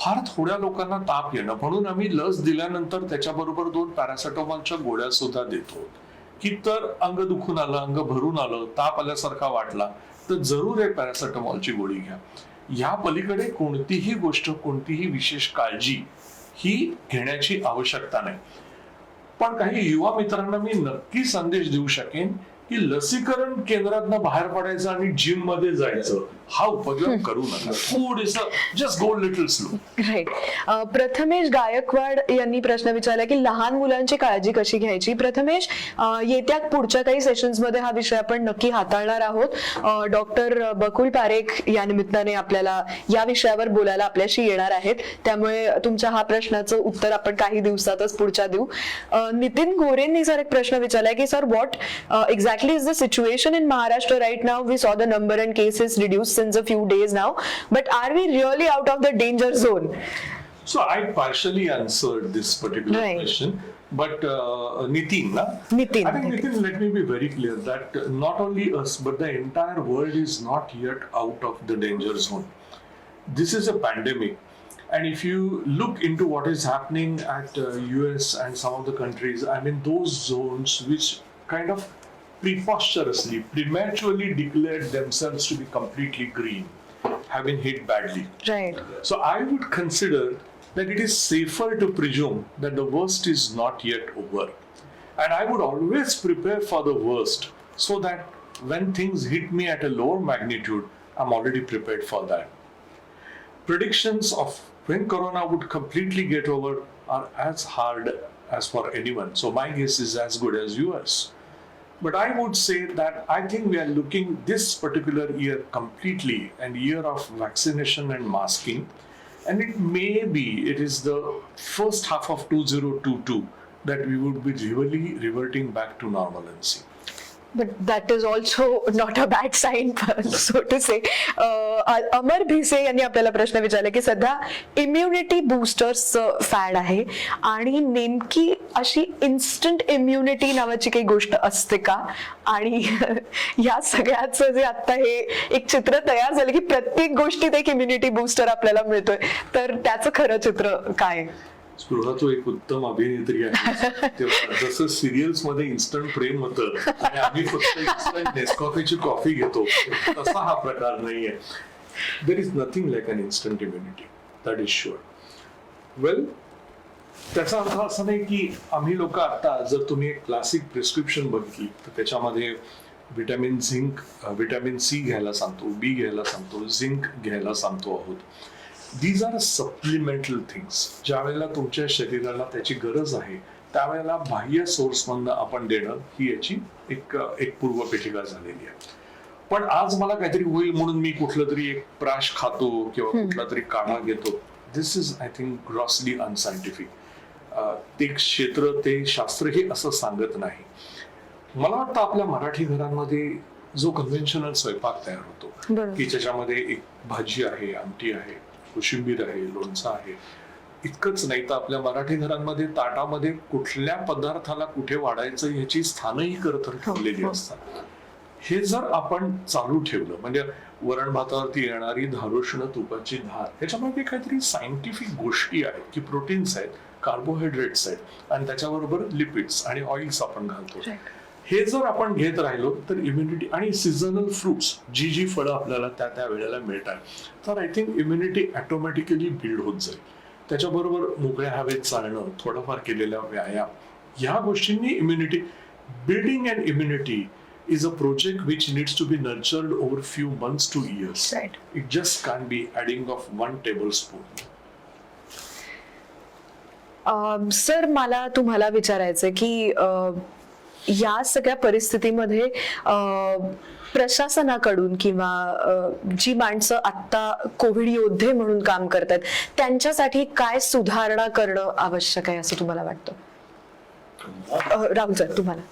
फार थोड्या लोकांना ताप येणं, म्हणून आम्ही लस दिल्यानंतर त्याच्याबरोबर 2 पॅरासिटामॉलच्या गोळ्या सुद्धा देतो. की तर अंग दुखून आलं, अंग भरून आलं, ताप आल्यासारखा वाटला तर जरूर एक पॅरासिटामॉलची गोळी घ्या. या पलीकडे कोणतीही गोष्ट, कोणतीही विशेष काळजी ही घेण्याची आवश्यकता नाही. पण काही युवा मित्रांना मी नक्की संदेश देऊ शकेन की लसीकरण केंद्रातनं बाहेर पडायचं आणि जिम मध्ये जायचं हा उपयोग करू नका. थोडस just go little slow. Right. Prathamesh Gaikwad यांनी प्रश्न विचारला की लहान मुलांची काळजी कशी घ्यायची. प्रथमेश, येत्या पुढच्या काही सेशन्स मध्ये हा विषय आपण नक्की हाताळणार आहोत. डॉक्टर बकुल पारेख या निमित्ताने आपल्याला या विषयावर बोलायला आपल्याशी येणार आहेत. त्यामुळे तुमच्या हा प्रश्नाचं उत्तर आपण काही दिवसातच पुढच्या देऊ. नितीन गोरेंनी सर एक प्रश्न विचारलाय की sir what exactly is the situation in Maharashtra right now? We saw the number and cases reduced since a few days now, but are we really out of the danger zone? So I partially answered this particular Right. question, but Nitin, na? Nitin. I think Nitin, let me be very clear that not only us but the entire world is not yet out of the danger zone. This is a pandemic. And if you look into what is happening at US and some of the countries, I mean those zones which kind of preposterously, prematurely declared themselves to be completely green, have been hit badly. Right. So I would consider that it is safer to presume that the worst is not yet over. And I would always prepare for the worst so that when things hit me at a lower magnitude, I'm already prepared for that. Predictions of when corona would completely get over are as hard as for anyone. So my guess is as good as yours. But I would say that I think we are looking this particular year completely an year of vaccination and masking. And it is the first half of 2022 that we would be really reverting back to normalcy. But that is also not a bad sign, so to say. अमर भिसे यांनी आपल्याला प्रश्न विचारला की सध्या immunity बूस्टर्सचं fad आहे आणि नेमकी अशी इन्स्टंट इम्युनिटी नावाची काही गोष्ट असते का. आणि या सगळ्याचं जे आता हे एक चित्र तयार झालं की प्रत्येक गोष्टीत एक इम्युनिटी बूस्टर आपल्याला मिळतोय, तर त्याचं खरं चित्र काय. स्पृहा तू एक उत्तम अभिनेत्री आहे. तेव्हा जसं सिरियल्स मध्ये इन्स्टंट प्रेम होतं आणि आम्ही फक्त इन्स्टंट नेस्कॉफीची कॉफी घेतो तसा हा प्रकार नाहीये. There is nothing like an instant immunity, that is sure. Well, त्याचा अर्थ असा नाही की आम्ही लोक आता जर तुम्ही एक क्लासिक प्रिस्क्रिप्शन बघितली तर त्याच्यामध्ये व्हिटॅमिन झिंक, व्हिटॅमिन C घ्यायला सांगतो, B घ्यायला सांगतो, झिंक घ्यायला सांगतो आहोत. These are supplemental things. ज्या वेळेला तुमच्या शरीराला त्याची गरज आहे त्यावेळेला बाह्य सोर्स मधनं आपण देणं ही याची एक पूर्वपेटिका झालेली आहे. पण आज मला काहीतरी होईल म्हणून मी कुठलं तरी एक प्राश खातो किंवा कुठला तरी काढा घेतो. दिस इज आय थिंक ग्रॉसली अनसायंटिफिक. ते क्षेत्र, ते शास्त्रही असं सांगत नाही. मला वाटतं आपल्या मराठी घरांमध्ये जो कन्व्हेन्शनल स्वयंपाक तयार होतो की ज्याच्यामध्ये एक भाजी आहे, आमटी आहे, कोशिंबीर आहे, लोणचं आहे, इतकंच नाही तर आपल्या मराठी घरांमध्ये ताटामध्ये कुठल्या पदार्थाला कुठे वाढायचं ह्याची स्थानही करत ठेवलेली असतात. हे जर आपण चालू ठेवलं म्हणजे वरण भातावरती येणारी धारोष्ण तुपाची धार, ह्याच्यामध्ये काहीतरी सायंटिफिक गोष्टी आहेत की प्रोटीन्स आहेत, कार्बोहायड्रेट्स आहेत आणि त्याच्याबरोबर लिपिड्स आणि ऑइल्स आपण घालतो. हे जर आपण घेत राहिलो तर इम्युनिटी आणि सिझनल फ्रुट्स, जी फळं आपल्याला त्या वेळेला मिळतात, तर I think immunity automatically build होत जाईल. त्याच्याबरोबर मोकळ्या हवेत चालणं, थोडंफार केलेला व्यायाम, ह्या गोष्टींनी immunity building and immunity is a project which needs to be nurtured over few months to years. Right. It just can't be adding of 1 tablespoon. Sir, मला तुम्हाला विचारायचं की या सगळ्या परिस्थितीमध्ये प्रशासनाकडून किंवा जी माणसं आत्ता कोविड योद्धे म्हणून काम करतात त्यांच्यासाठी काय सुधारणा करणं आवश्यक आहे असं तुम्हाला वाटतं? राहुल सर, तुम्हाला.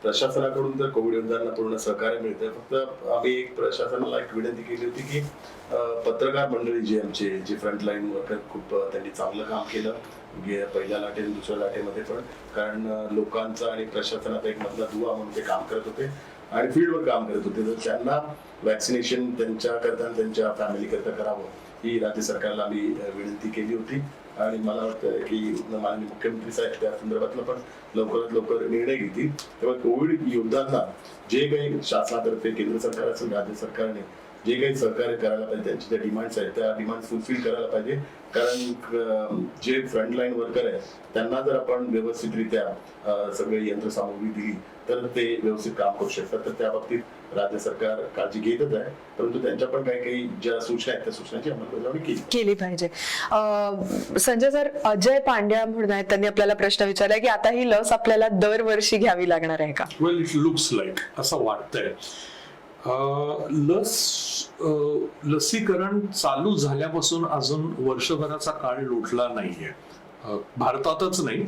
प्रशासनाकडून तर कोविड योद्ध्यांना पूर्ण सहकार्य मिळतंय. फक्त आम्ही एक प्रशासनाला एक विनंती केली होती की पत्रकार मंडळी जी आमचे जे फ्रंटलाईन वर्कर खूप त्यांनी चांगलं काम केलं पहिल्या लाटेत दुसऱ्या लाटेमध्ये पण, कारण लोकांचा आणि प्रशासनाचा एक मधला दुवा म्हणून ते काम करत होते आणि फील्डवर काम करत होते. तर त्यांना वॅक्सिनेशन त्यांच्या करता त्यांच्या फॅमिली करता करावं ही राज्य सरकारला आम्ही विनंती केली होती. आणि मला वाटतं की माननीय मुख्यमंत्री साहेब त्या संदर्भातला पण लवकरात लवकर निर्णय घेतील. तेव्हा कोविड योद्धांना जे काही शासनातर्फे केंद्र सरकार असेल राज्य सरकारने जे काही सहकार्य करायला पाहिजे, त्यांच्या ज्या डिमांड्स आहेत त्या डिमांड फुलफिल करायला पाहिजे. कारण जे फ्रंटलाईन वर्कर आहेत त्यांना जर आपण व्यवस्थितरित्या सगळी यंत्रसामुग्री दिली तर ते व्यवस्थित काम करू शकतात. तर त्या बाबतीत राज्य सरकार काळजी घेतच आहे, परंतु त्यांच्या पण काही ज्या सूचना आहेत त्या सूचनांची अंमलबजावणी केली पाहिजे. संजय सर, अजय पांड्या म्हणून आहेत, त्यांनी आपल्याला प्रश्न विचारलाय की आता ही लस आपल्याला दरवर्षी घ्यावी लागणार आहे का? वेल, इट लुक्स लाईक असं वाटतंय. लसीकरण चालू झाल्यापासून अजून वर्षभराचा काळ लोटला नाहीये. भारतातच नाही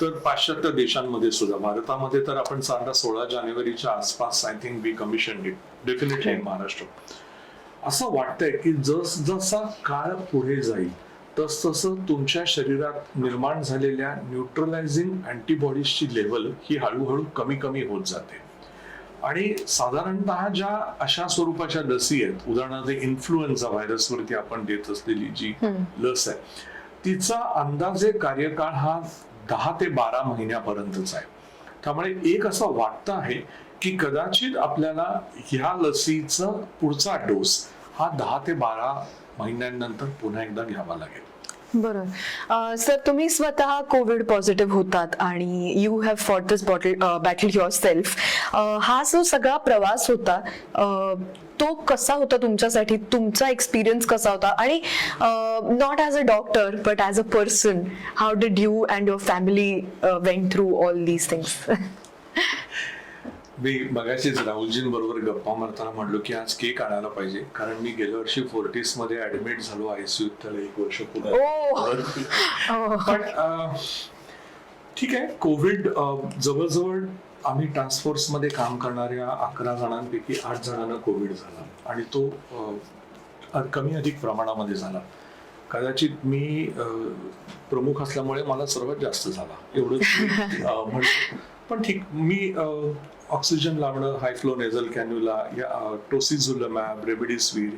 तर पाश्चात्य देशांमध्ये सुद्धा. भारतामध्ये तर आपण साधारण 16 जानेवारीच्या आसपास I think we commission it, definitely in Maharashtra. असं वाटतंय की जसा काळ पुढे जाईल तस तसं तुमच्या शरीरात निर्माण झालेल्या न्यूट्रलायझिंग अँटीबॉडीजची लेवल ही हळूहळू कमी कमी होत जाते. आणि साधारणतः ज्या अशा स्वरूपाच्या लसी आहेत, उदाहरणार्थ इन्फ्लुएन्झा व्हायरसवरती आपण देत असलेली जी लस आहे, तिचा अंदाजे कार्यकाळ हा 10 ते 12 महिन्यापर्यंतचा आहे. त्यामुळे एक असं वाटतं आहे की कदाचित आपल्याला ह्या लसीचा पुढचा डोस हा 10 ते 12 महिन्यांनंतर पुन्हा एकदा घ्यावा लागेल. बरोबर. सर, तुम्ही स्वतः कोविड पॉझिटिव्ह होतात आणि you have fought this battle your self. हा जो सगळा प्रवास होता तो कसा होता तुमच्यासाठी? तुमचा एक्सपिरियन्स कसा होता? आणि not as a doctor but as a person, how did you and your family went through all these things? मी मगाशीच राहुलजींबरोबर गप्पा मारताना म्हणलो की आज केक आणायला पाहिजे, कारण मी गेल्या वर्षी फोर्टिस मध्ये ऍडमिट झालो आयसीयू, त्याला 1 वर्ष पूर्ण. पण ठीक आहे. कोविड जवळजवळ आम्ही टास्क फोर्स मध्ये काम करणाऱ्या 11 जणांपैकी 8 जणांना कोविड झाला आणि तो कमी अधिक प्रमाणामध्ये झाला. कदाचित मी प्रमुख असल्यामुळे मला सर्वात जास्त झाला एवढंच. पण ठीक, मी ऑक्सिजन लावणं, हाय फ्लो नेझल कॅन्युला, या टोसिझुलमॅब, रेमडेसिवीर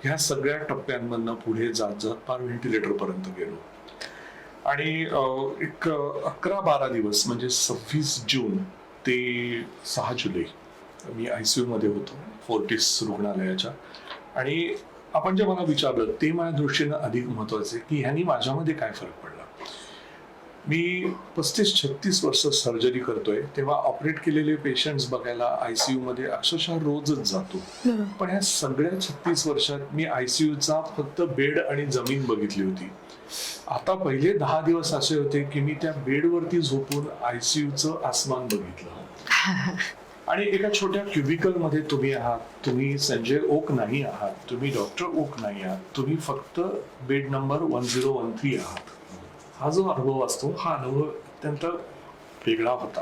ह्या सगळ्या टप्प्यांमधनं पुढे जात जात फार व्हेंटिलेटर पर्यंत गेलो. आणि एक 11-12 दिवस म्हणजे 26 जून ते 6 जुलै मी आयसीयू मध्ये होतो फोर्टिस रुग्णालयाच्या. आणि आपण जे मला विचारलं ते माझ्या दृष्टीनं अधिक महत्वाचं आहे की ह्यांनी माझ्यामध्ये काय फरक पडला. मी 35-36 वर्ष सर्जरी करतोय, तेव्हा ऑपरेट केलेले पेशंट्स बघायला आयसीयू मध्ये अक्षरशः रोजच जातो. पण ह्या सगळ्या 36 वर्षात मी आयसीयूचा फक्त बेड आणि जमीन बघितली होती. आता पहिले 10 दिवस असे होते की मी त्या बेडवरती झोपून आयसीयूचं आसमान बघितलं. आणि एका छोट्या क्युबिकल मध्ये तुम्ही आहात, तुम्ही संजय ओक नाही आहात, तुम्ही डॉक्टर ओक नाही आहात, तुम्ही फक्त बेड नंबर 1013 आहात. हा जो अनुभव असतो हा अनुभव अत्यंत वेगळा होता.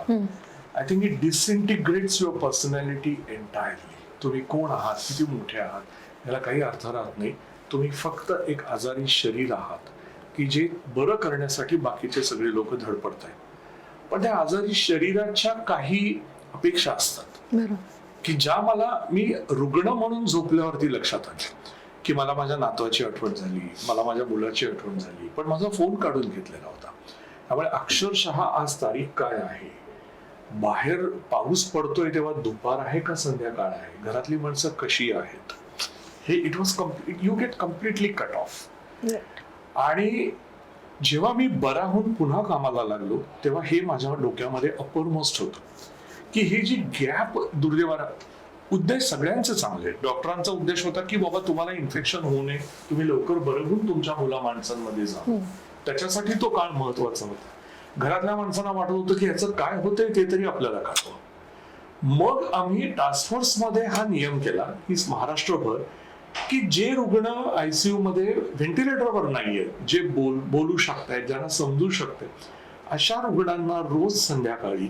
I think it disintegrates your personality entirely. तुम्ही कोण आहात, किती मोठे आहात याला काही अर्थ राहत नाही. तुम्ही फक्त एक आजारी शरीर आहात की जे बरं करण्यासाठी बाकीचे सगळे लोक धडपडत आहेत. पण त्या आजारी शरीराच्या काही अपेक्षा असतात की ज्या मी रुग्ण म्हणून झोपल्यावरती लक्षात आले की मला माझ्या नातवाची आठवण झाली, मला माझ्या मुलाची आठवण झाली, पण माझा फोन काढून घेतलेला होता. त्यामुळे अक्षरशः आज तारीख काय आहे, बाहेर पाऊस पडतोय तेव्हा दुपार आहे का संध्याकाळ आहे, घरातली माणसं कशी आहेत, हे it was you get completely cut off. आणि जेव्हा मी बरा होऊन पुन्हा कामाला लागलो तेव्हा हे माझ्या डोक्यामध्ये अपरमोस्ट होतं की ही जी गॅप दुर्दैवाला. उद्देश सगळ्यांचे चांगले. डॉक्टरांचा उद्देश होता की बाबा तुम्हाला इन्फेक्शन होऊ नये, तुम्ही लवकर बरं होऊन तुमच्या मुला माणसांमध्ये जा, त्याच्यासाठी तो काळ महत्वाचा होता. घरातल्या माणसांना वाटत होतं की याचं काय होतंय ते तरी आपल्याला कळतं. मग आम्ही टास्क फोर्स मध्ये हा नियम केला की महाराष्ट्रभर की जे रुग्ण आयसीयू मध्ये व्हेंटिलेटरवर नाहीये, जे बोलू शकतायत, ज्यांना समजू शकते, अशा रुग्णांना रोज संध्याकाळी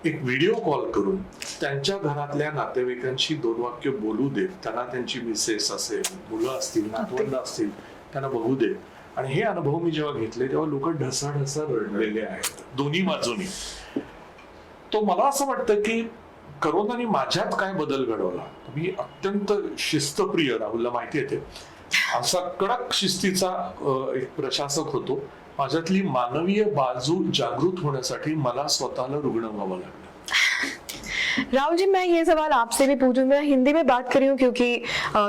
एक व्हिडिओ कॉल करून त्यांच्या घरातल्या नातेवाईकांशी 2 वाक्य बोलू देत, त्यांना त्यांची मिसेस असेल, मुलं असतील, नातवंड असतील, त्यांना बघू देत. आणि हे अनुभव मी जेव्हा घेतले तेव्हा लोक ढसाढसा रडलेले आहेत दोन्ही बाजूनी. तो मला असं वाटतं की करोनाने माझ्यात काय बदल घडवला. मी अत्यंत शिस्तप्रिय, राहुलला माहिती आहे ते, असा कडक शिस्तीचा एक प्रशासक होतो. माझ्यातली मानवीय बाजू जागृत होण्यासाठी मला स्वतःला रुग्ण व्हावं लागलं. राहुल जी, मैं ये सवाल आपसे भी पूछूं, मैं हिंदी में बात कर रही हूँ क्योंकि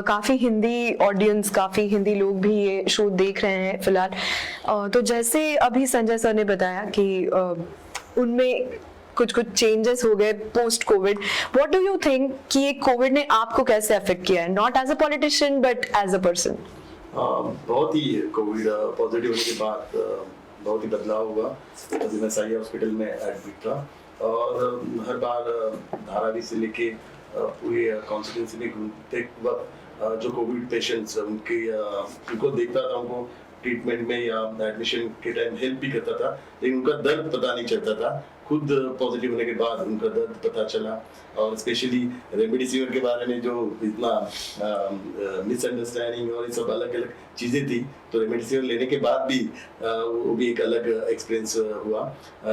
काफी हिंदी ऑडियंस, काफी हिंदी लोग भी ये शो देख रहे हैं फिलहाल. तो जैसे अभी संजय सर ने बताया कि उनमें कुछ चेंजेस हो गए post Covid. What do you think कि ये कोविड ने आपको कैसे अफेक्ट किया है, not as a politician but as a person? बहुत ही कोविड पॉजिटिव होने के बाद बहुत ही बदलाव हुआ. अभी मैं साई हॉस्पिटल में एडमिट था और हर बार धारावी से लेके पूरे कॉन्स्टिट्यूंसी में घूमते वक्त जो कोविड पेशेंट्स उनको देखता था, उनको ट्रीटमेंट में या एडमिशन के टाइम हेल्प भी करता था, लेकिन उनका दर्द पता नहीं चलता था. खुद पॉजिटिव होने के बाद उनका दर्द पता चला. और स्पेशली रेमडेसिविर के बारे में जो इतना मिसअंडरस्टैंडिंग और ये सब अलग अलग चीज़ें थी, तो रेमडेसिविर लेने के बाद भी वो भी एक अलग एक्सपीरियंस हुआ.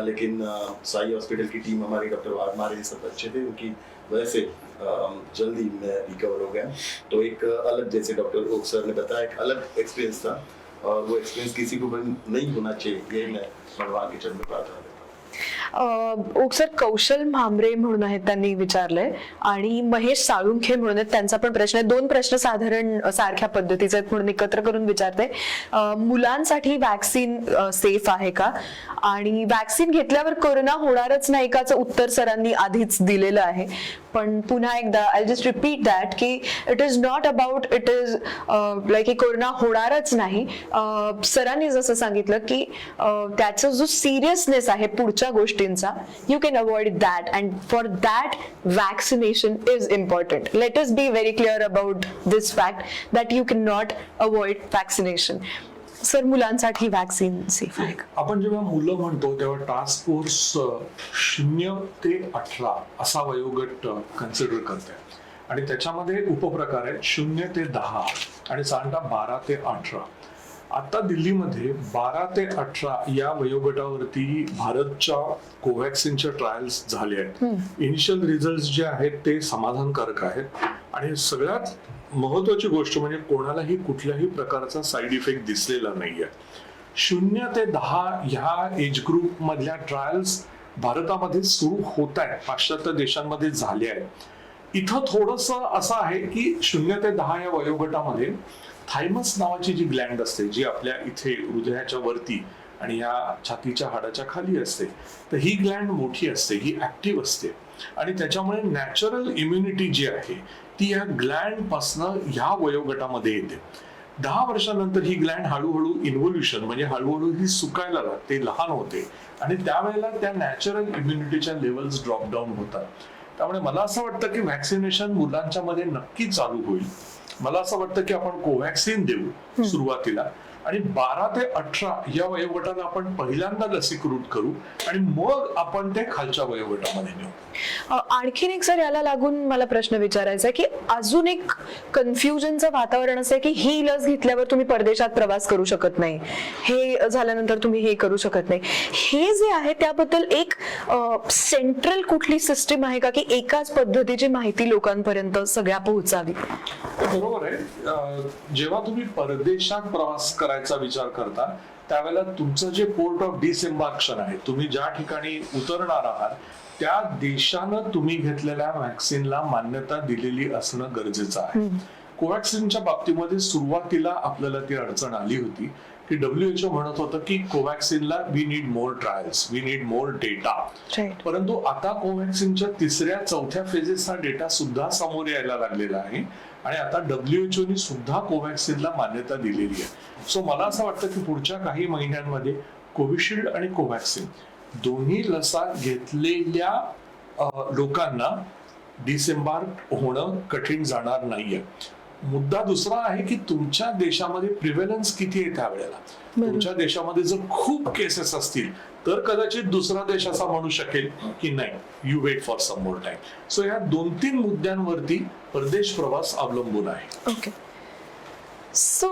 लेकिन साई हॉस्पिटल की टीम, हमारे डॉक्टर वाघमारे ये सब अच्छे थे, उनकी वजह से जल्दी मैं रिकवर हो गया. तो एक अलग, जैसे डॉक्टर ओक सर ने बताया, एक अलग एक्सपीरियंस था और वो एक्सपीरियंस किसी को भी नहीं होना चाहिए, ये मैं भगवान के चरण में प्रार्थना करता हूं. ओक सर, कौशल म्हांबरे म्हणून आहेत, त्यांनी विचारलंय, आणि महेश साळुंखे म्हणून आहेत, त्यांचा पण प्रश्न आहे. 2 प्रश्न साधारण सारख्या पद्धतीचे आहेत म्हणून एकत्र करून विचारते. मुलांसाठी वॅक्सिन सेफ आहे का, आणि वॅक्सिन घेतल्यावर कोरोना होणारच नाही काचं उत्तर सरांनी आधीच दिलेलं आहे. पण पुन्हा एकदा आय जस्ट रिपीट दॅट की it is not about, it is like की कोरोना होणारच नाही. सरांनी जसं सांगितलं की त्याचा जो सिरियसनेस आहे पुढच्या गोष्टींचा, you can avoid that, and for that vaccination is important. Let us be very clear about this fact that you can not avoid vaccination. Sir, मुलांसाठी वॅक्सिन सेफ आहे का? आपण जेव्हा मुलं म्हणतो तेव्हा टास्क फोर्स 0 ते 18 असा वयोगट कन्सिडर करते, आणि त्याच्यामध्ये उपप्रकार आहेत 0 ते 10 आणि साधारणतः 12 ते 18. आता दिल्लीमध्ये 12 ते 18 या वयोगटावरती भारतच्या कोव्हॅक्सिनच्या ट्रायल्स झाले आहेत. इनिशियल रिझल्ट जे आहेत ते समाधानकारक आहेत, आणि सगळ्यात महत्वाची गोष्ट म्हणजे कोणालाही कुठल्याही प्रकारचा साईड इफेक्ट दिसलेला नाहीये. 0 ते 10 ह्या एज ग्रुप मधल्या ट्रायल्स भारतामध्ये सुरू होत आहेत, पाश्चात्य देशांमध्ये झाले आहेत. इथं थोडंसं असं आहे की 0 ते 10 या वयोगटामध्ये थायमस नावाची जी ग्लँड असते, जी आपल्या इथे हृदयाच्या वरती आणि या छातीच्या हाडाच्या खाली असते, तर ही ग्लँड मोठी असते, ही ऍक्टिव्ह असते, आणि त्याच्यामुळे नॅचरल इम्युनिटी जी आहे ती या ग्लँड पासनं ह्या वयोगटामध्ये येते. 10 वर्षानंतर ही ग्लँड हळूहळू इन्व्होल्युशन म्हणजे हळूहळू ही सुकायला लागते, लहान होते, आणि त्यावेळेला त्या नॅचरल इम्युनिटीच्या लेवल्स ड्रॉप डाऊन होतात. त्यामुळे मला असं वाटतं की व्हॅक्सिनेशन मुलांच्या मध्ये नक्की चालू होईल. मला असं वाटतं की आपण कोव्हॅक्सिन देऊ सुरुवातीला, आणि 12 ते 18 या वयोगटाला आपण पहिल्यांदा लसीकरण करू, आणि मग आपण ते खालच्या वयोगटामध्ये नेऊ. आणखीन एक सर याला लागून मला प्रश्न विचारायचा आहे की अजून एक कन्फ्युजनचं वातावरण असं आहे की ही लस घेतल्यावर तुम्ही परदेशात प्रवास करू शकत नाही, हे झाल्यानंतर तुम्ही हे करू शकत नाही. हे जे आहे त्याबद्दल एक सेंट्रल कुठली सिस्टीम आहे का की एकाच पद्धतीची माहिती लोकांपर्यंत सगळ्या पोहोचावी? बरोबर आहे. जेव्हा तुम्ही परदेशात प्रवास करायचा विचार करता त्यावेळेला तुमचं जे पोर्ट ऑफ डिसएम्बार्क्शन आहे, तुम्ही ज्या ठिकाणी उतरणार आहात त्या देशानं तुम्ही घेतलेल्या व्हॅक्सिनला मान्यता दिलेली असणं गरजेचं आहे. कोव्हॅक्सिनच्या बाबतीमध्ये सुरुवातीला आपल्याला ती अडचण आली होती की WHO म्हणत होतं की कोव्हॅक्सिनला we need more trials, we need more data. परंतु आता कोव्हॅक्सिनच्या 3ऱ्या-4थ्या फेजेसचा डेटा सुद्धा समोर यायला लागलेला आहे, आणि आता WHO ने सुद्धा कोव्हॅक्सिनला मान्यता दिलेली आहे. सो मला असं वाटतं की पुढच्या काही महिन्यांमध्ये कोविशिल्ड आणि कोव्हॅक्सिन दोन्ही लसा घेतलेल्या लोकांना डिसेंबार्क होणं कठीण जाणार नाहीये. मुद्दा दुसरा आहे की तुमच्या देशामध्ये प्रिव्हेलन्स किती आहे त्यावेळेला. तुमच्या देशामध्ये जर खूप केसेस असतील तर कदाचित दुसरा देश असा म्हणू शकेल की नाही, you wait for some more time. So या 2-3 मुद्द्यांवरती परदेश प्रवास अवलंबून आहे. ओके. सो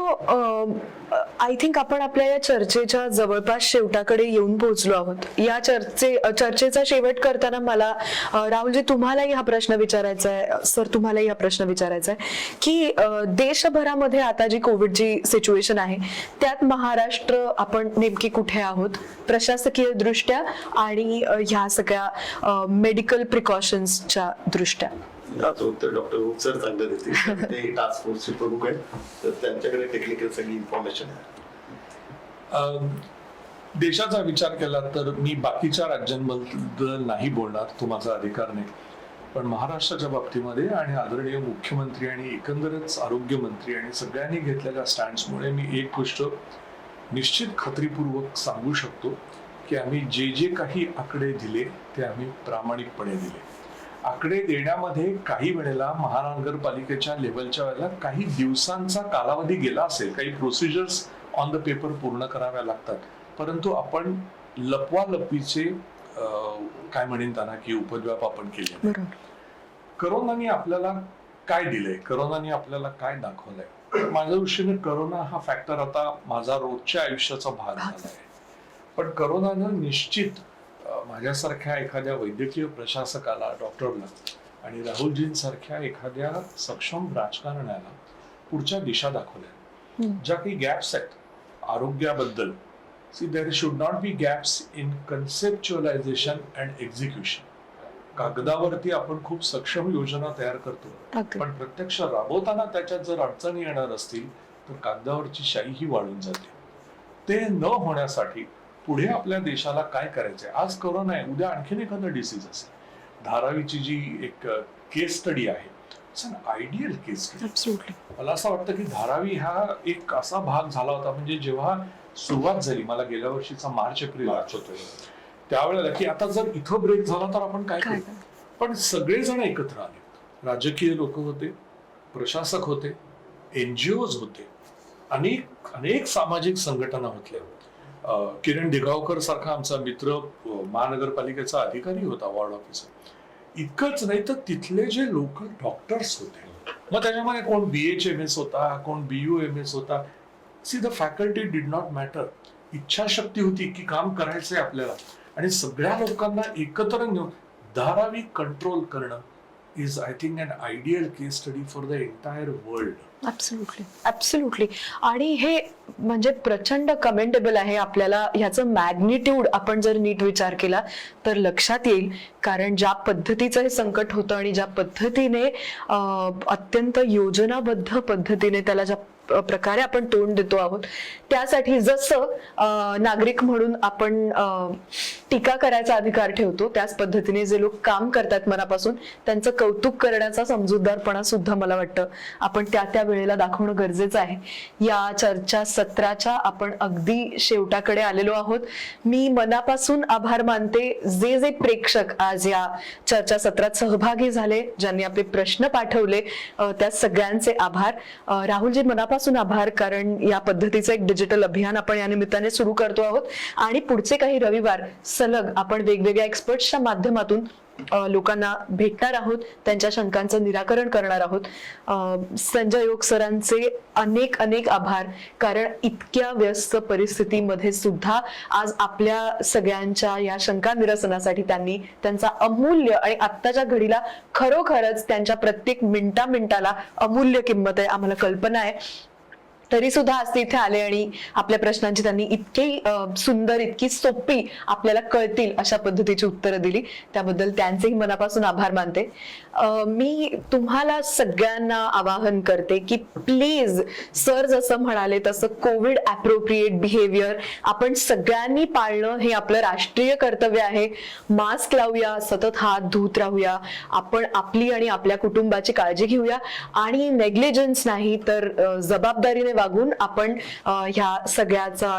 आय थिंक आपण आपल्या या चर्चेच्या जवळपास शेवटाकडे येऊन पोहोचलो आहोत. या चर्चेचा शेवट करताना मला राहुलजी तुम्हालाही हा प्रश्न विचारायचा आहे, सर तुम्हालाही हा प्रश्न विचारायचा आहे की देशभरामध्ये आता जी कोविडची सिच्युएशन आहे त्यात महाराष्ट्र आपण नेमकी कुठे आहोत प्रशासकीय दृष्ट्या आणि ह्या सगळ्या मेडिकल प्रिकॉशन्सच्या दृष्ट्या. याचं उत्तर डॉक्टर उपसर चांगलं देतील. ते टास्क फोर्सचे प्रमुख आहेत, तर त्यांच्याकडे टेक्निकल सगळी इन्फॉर्मेशन आहे. देशाचा विचार केला तर मी बाकीच्या राज्यांबद्दल नाही बोलणार, तो माझा अधिकार नाही. पण महाराष्ट्राच्या बाबतीमध्ये आणि आदरणीय मुख्यमंत्री आणि एकंदरच आरोग्यमंत्री आणि सगळ्यांनी घेतलेल्या स्टँड्समुळे मी एक गोष्ट निश्चित खात्रीपूर्वक सांगू शकतो की आम्ही जे काही आकडे दिले ते आम्ही प्रामाणिकपणे दिले. आकडे देण्यामध्ये काही वेळेला महानगरपालिकेच्या लेवलच्या वेळेला काही दिवसांचा कालावधी गेला असेल, काही प्रोसिजर्स ऑन द पेपर पूर्ण कराव्या लागतात, परंतु आपण लपवालपीचे काय म्हणेन त्यांना की उपद्व्याप आपण केले. करोनाने आपल्याला काय दिलंय, करोनाने आपल्याला काय दाखवलंय. माझ्या दृष्टीने करोना हा फॅक्टर आता माझा रोजच्या आयुष्याचा भाग झाला आहे. पण करोनानं निश्चित माझ्यासारख्या एखाद्या वैद्यकीय प्रशासकाला, डॉक्टरला आणि राहुलजींसारख्या एखाद्या सक्षम राजकारण्याला पुढच्या दिशा दाखवल्या. ज्या काही गॅप्स आहेत आरोग्याबद्दल, see there should not be gaps in conceptualisation and execution. कागदावरती आपण खूप सक्षम योजना तयार करतो, पण प्रत्यक्ष राबवताना त्याच्यात जर अडचणी येणार असतील तर कागदावरची शाई ही वाढून जाते. ते न होण्यासाठी पुढे आपल्या देशाला काय करायचंय. आज कोरोना आहे, उद्या आणखीन एखादं डिसीज असेल. धारावीची जी एक केस स्टडी आहे, it's an ideal case study. मला असं वाटतं की धारावी हा एक असा भाग झाला होता, म्हणजे जेव्हा सुरुवात झाली, मला गेल्या वर्षीचा मार्च-एप्रिल आठवतोय, त्यावेळेला की आता जर इथं ब्रेक झाला तर आपण काय करू. पण सगळेजण एकत्र आले. राजकीय लोक होते, प्रशासक होते, NGOs होते, अनेक सामाजिक संघटना होत्या. किरण दिगावकर सारखा आमचा मित्र महानगरपालिकेचा अधिकारी होता, वॉर्ड ऑफिसर. इतकंच नाही तर तिथले जे लोकल डॉक्टर्स होते, मग त्याच्यामध्ये कोण BHMS होता, कोण BUMS होता. See the faculty did not matter. इच्छाशक्ती होती की काम करायचंय आपल्याला, आणि सगळ्या लोकांना एकत्र घेऊन धारावी कंट्रोल करणं is I think an ideal case study for the entire world. Absolutely. आणि हे म्हणजे प्रचंड कमेंडेबल आहे. आपल्याला ह्याचं मॅग्निट्यूड आपण जर नीट विचार केला तर लक्षात येईल, कारण ज्या पद्धतीचं हे संकट होतं आणि ज्या पद्धतीने अत्यंत योजनाबद्ध पद्धतीने त्याला ज्या प्रकारे आपण तोंड देतो आहोत, त्यासाठी जसं नागरिक म्हणून आपण टीका करायचा अधिकार ठेवतो, त्याच पद्धतीने जे लोक काम करतात मनापासून त्यांचं कौतुक करण्याचा समजूतदारपणा सुद्धा मला वाटतं आपण त्या वेळेला दाखवणं गरजेचं आहे. या चर्चा सत्राच्या आपण अगदी शेवटाकडे आलेलो आहोत. मी मनापासून आभार मानते जे प्रेक्षक आज या चर्चा सत्रात सहभागी झाले, ज्यांनी आपले प्रश्न पाठवले, त्या सगळ्यांचे आभार. राहुलजी मनापासून आभार, कारण या पद्धतीचं एक डिजिटल अभियान आपण या निमित्ताने सुरू करतो आहोत आणि पुढचे काही रविवार सलग आपण वेगवेगळ्या एक्सपर्ट्सच्या माध्यमातून लोकांना भेटणार आहोत, त्यांच्या शंकांचं निराकरण करणार आहोत. संजय योग सरांचे अनेक आभार, कारण इतक्या व्यस्त परिस्थितीमध्ये सुद्धा आज आपल्या सगळ्यांच्या या शंका निरसनासाठी त्यांनी त्यांचा अमूल्य, आणि आत्ताच्या घडीला खरोखरच त्यांच्या प्रत्येक मिनिटाला अमूल्य किंमत आहे, आम्हाला कल्पना आहे, तरी सुद्धा आज ते इथे आले आणि आपल्या प्रश्नांची त्यांनी इतकी सुंदर, इतकी सोपी, आपल्याला कळतील अशा पद्धतीची उत्तरं दिली. त्याबद्दल त्यांचेही मनापासून आभार मानते. मी तुम्हाला सगळ्यांना आवाहन करते की प्लीज, सर जसं म्हणाले तसं कोविड ॲप्रोप्रिएट बिहेवियर आपण सगळ्यांनी पाळणं हे आपलं राष्ट्रीय कर्तव्य आहे. मास्क लावूया, सतत हात धुत राहूया, आपण आपली आणि आपल्या कुटुंबाची काळजी घेऊया, आणि नेग्लिजन्स नाही तर जबाबदारीने वागून आपण ह्या सगळ्याचा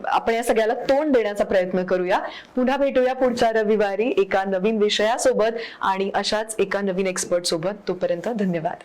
आपण या सगळ्याला तोंड देण्याचा प्रयत्न करूया. पुन्हा भेटूया पुढच्या रविवारी एका नवीन विषयासोबत आणि अशाच एका नवीन एक्सपर्ट सोबत. तोपर्यंत धन्यवाद.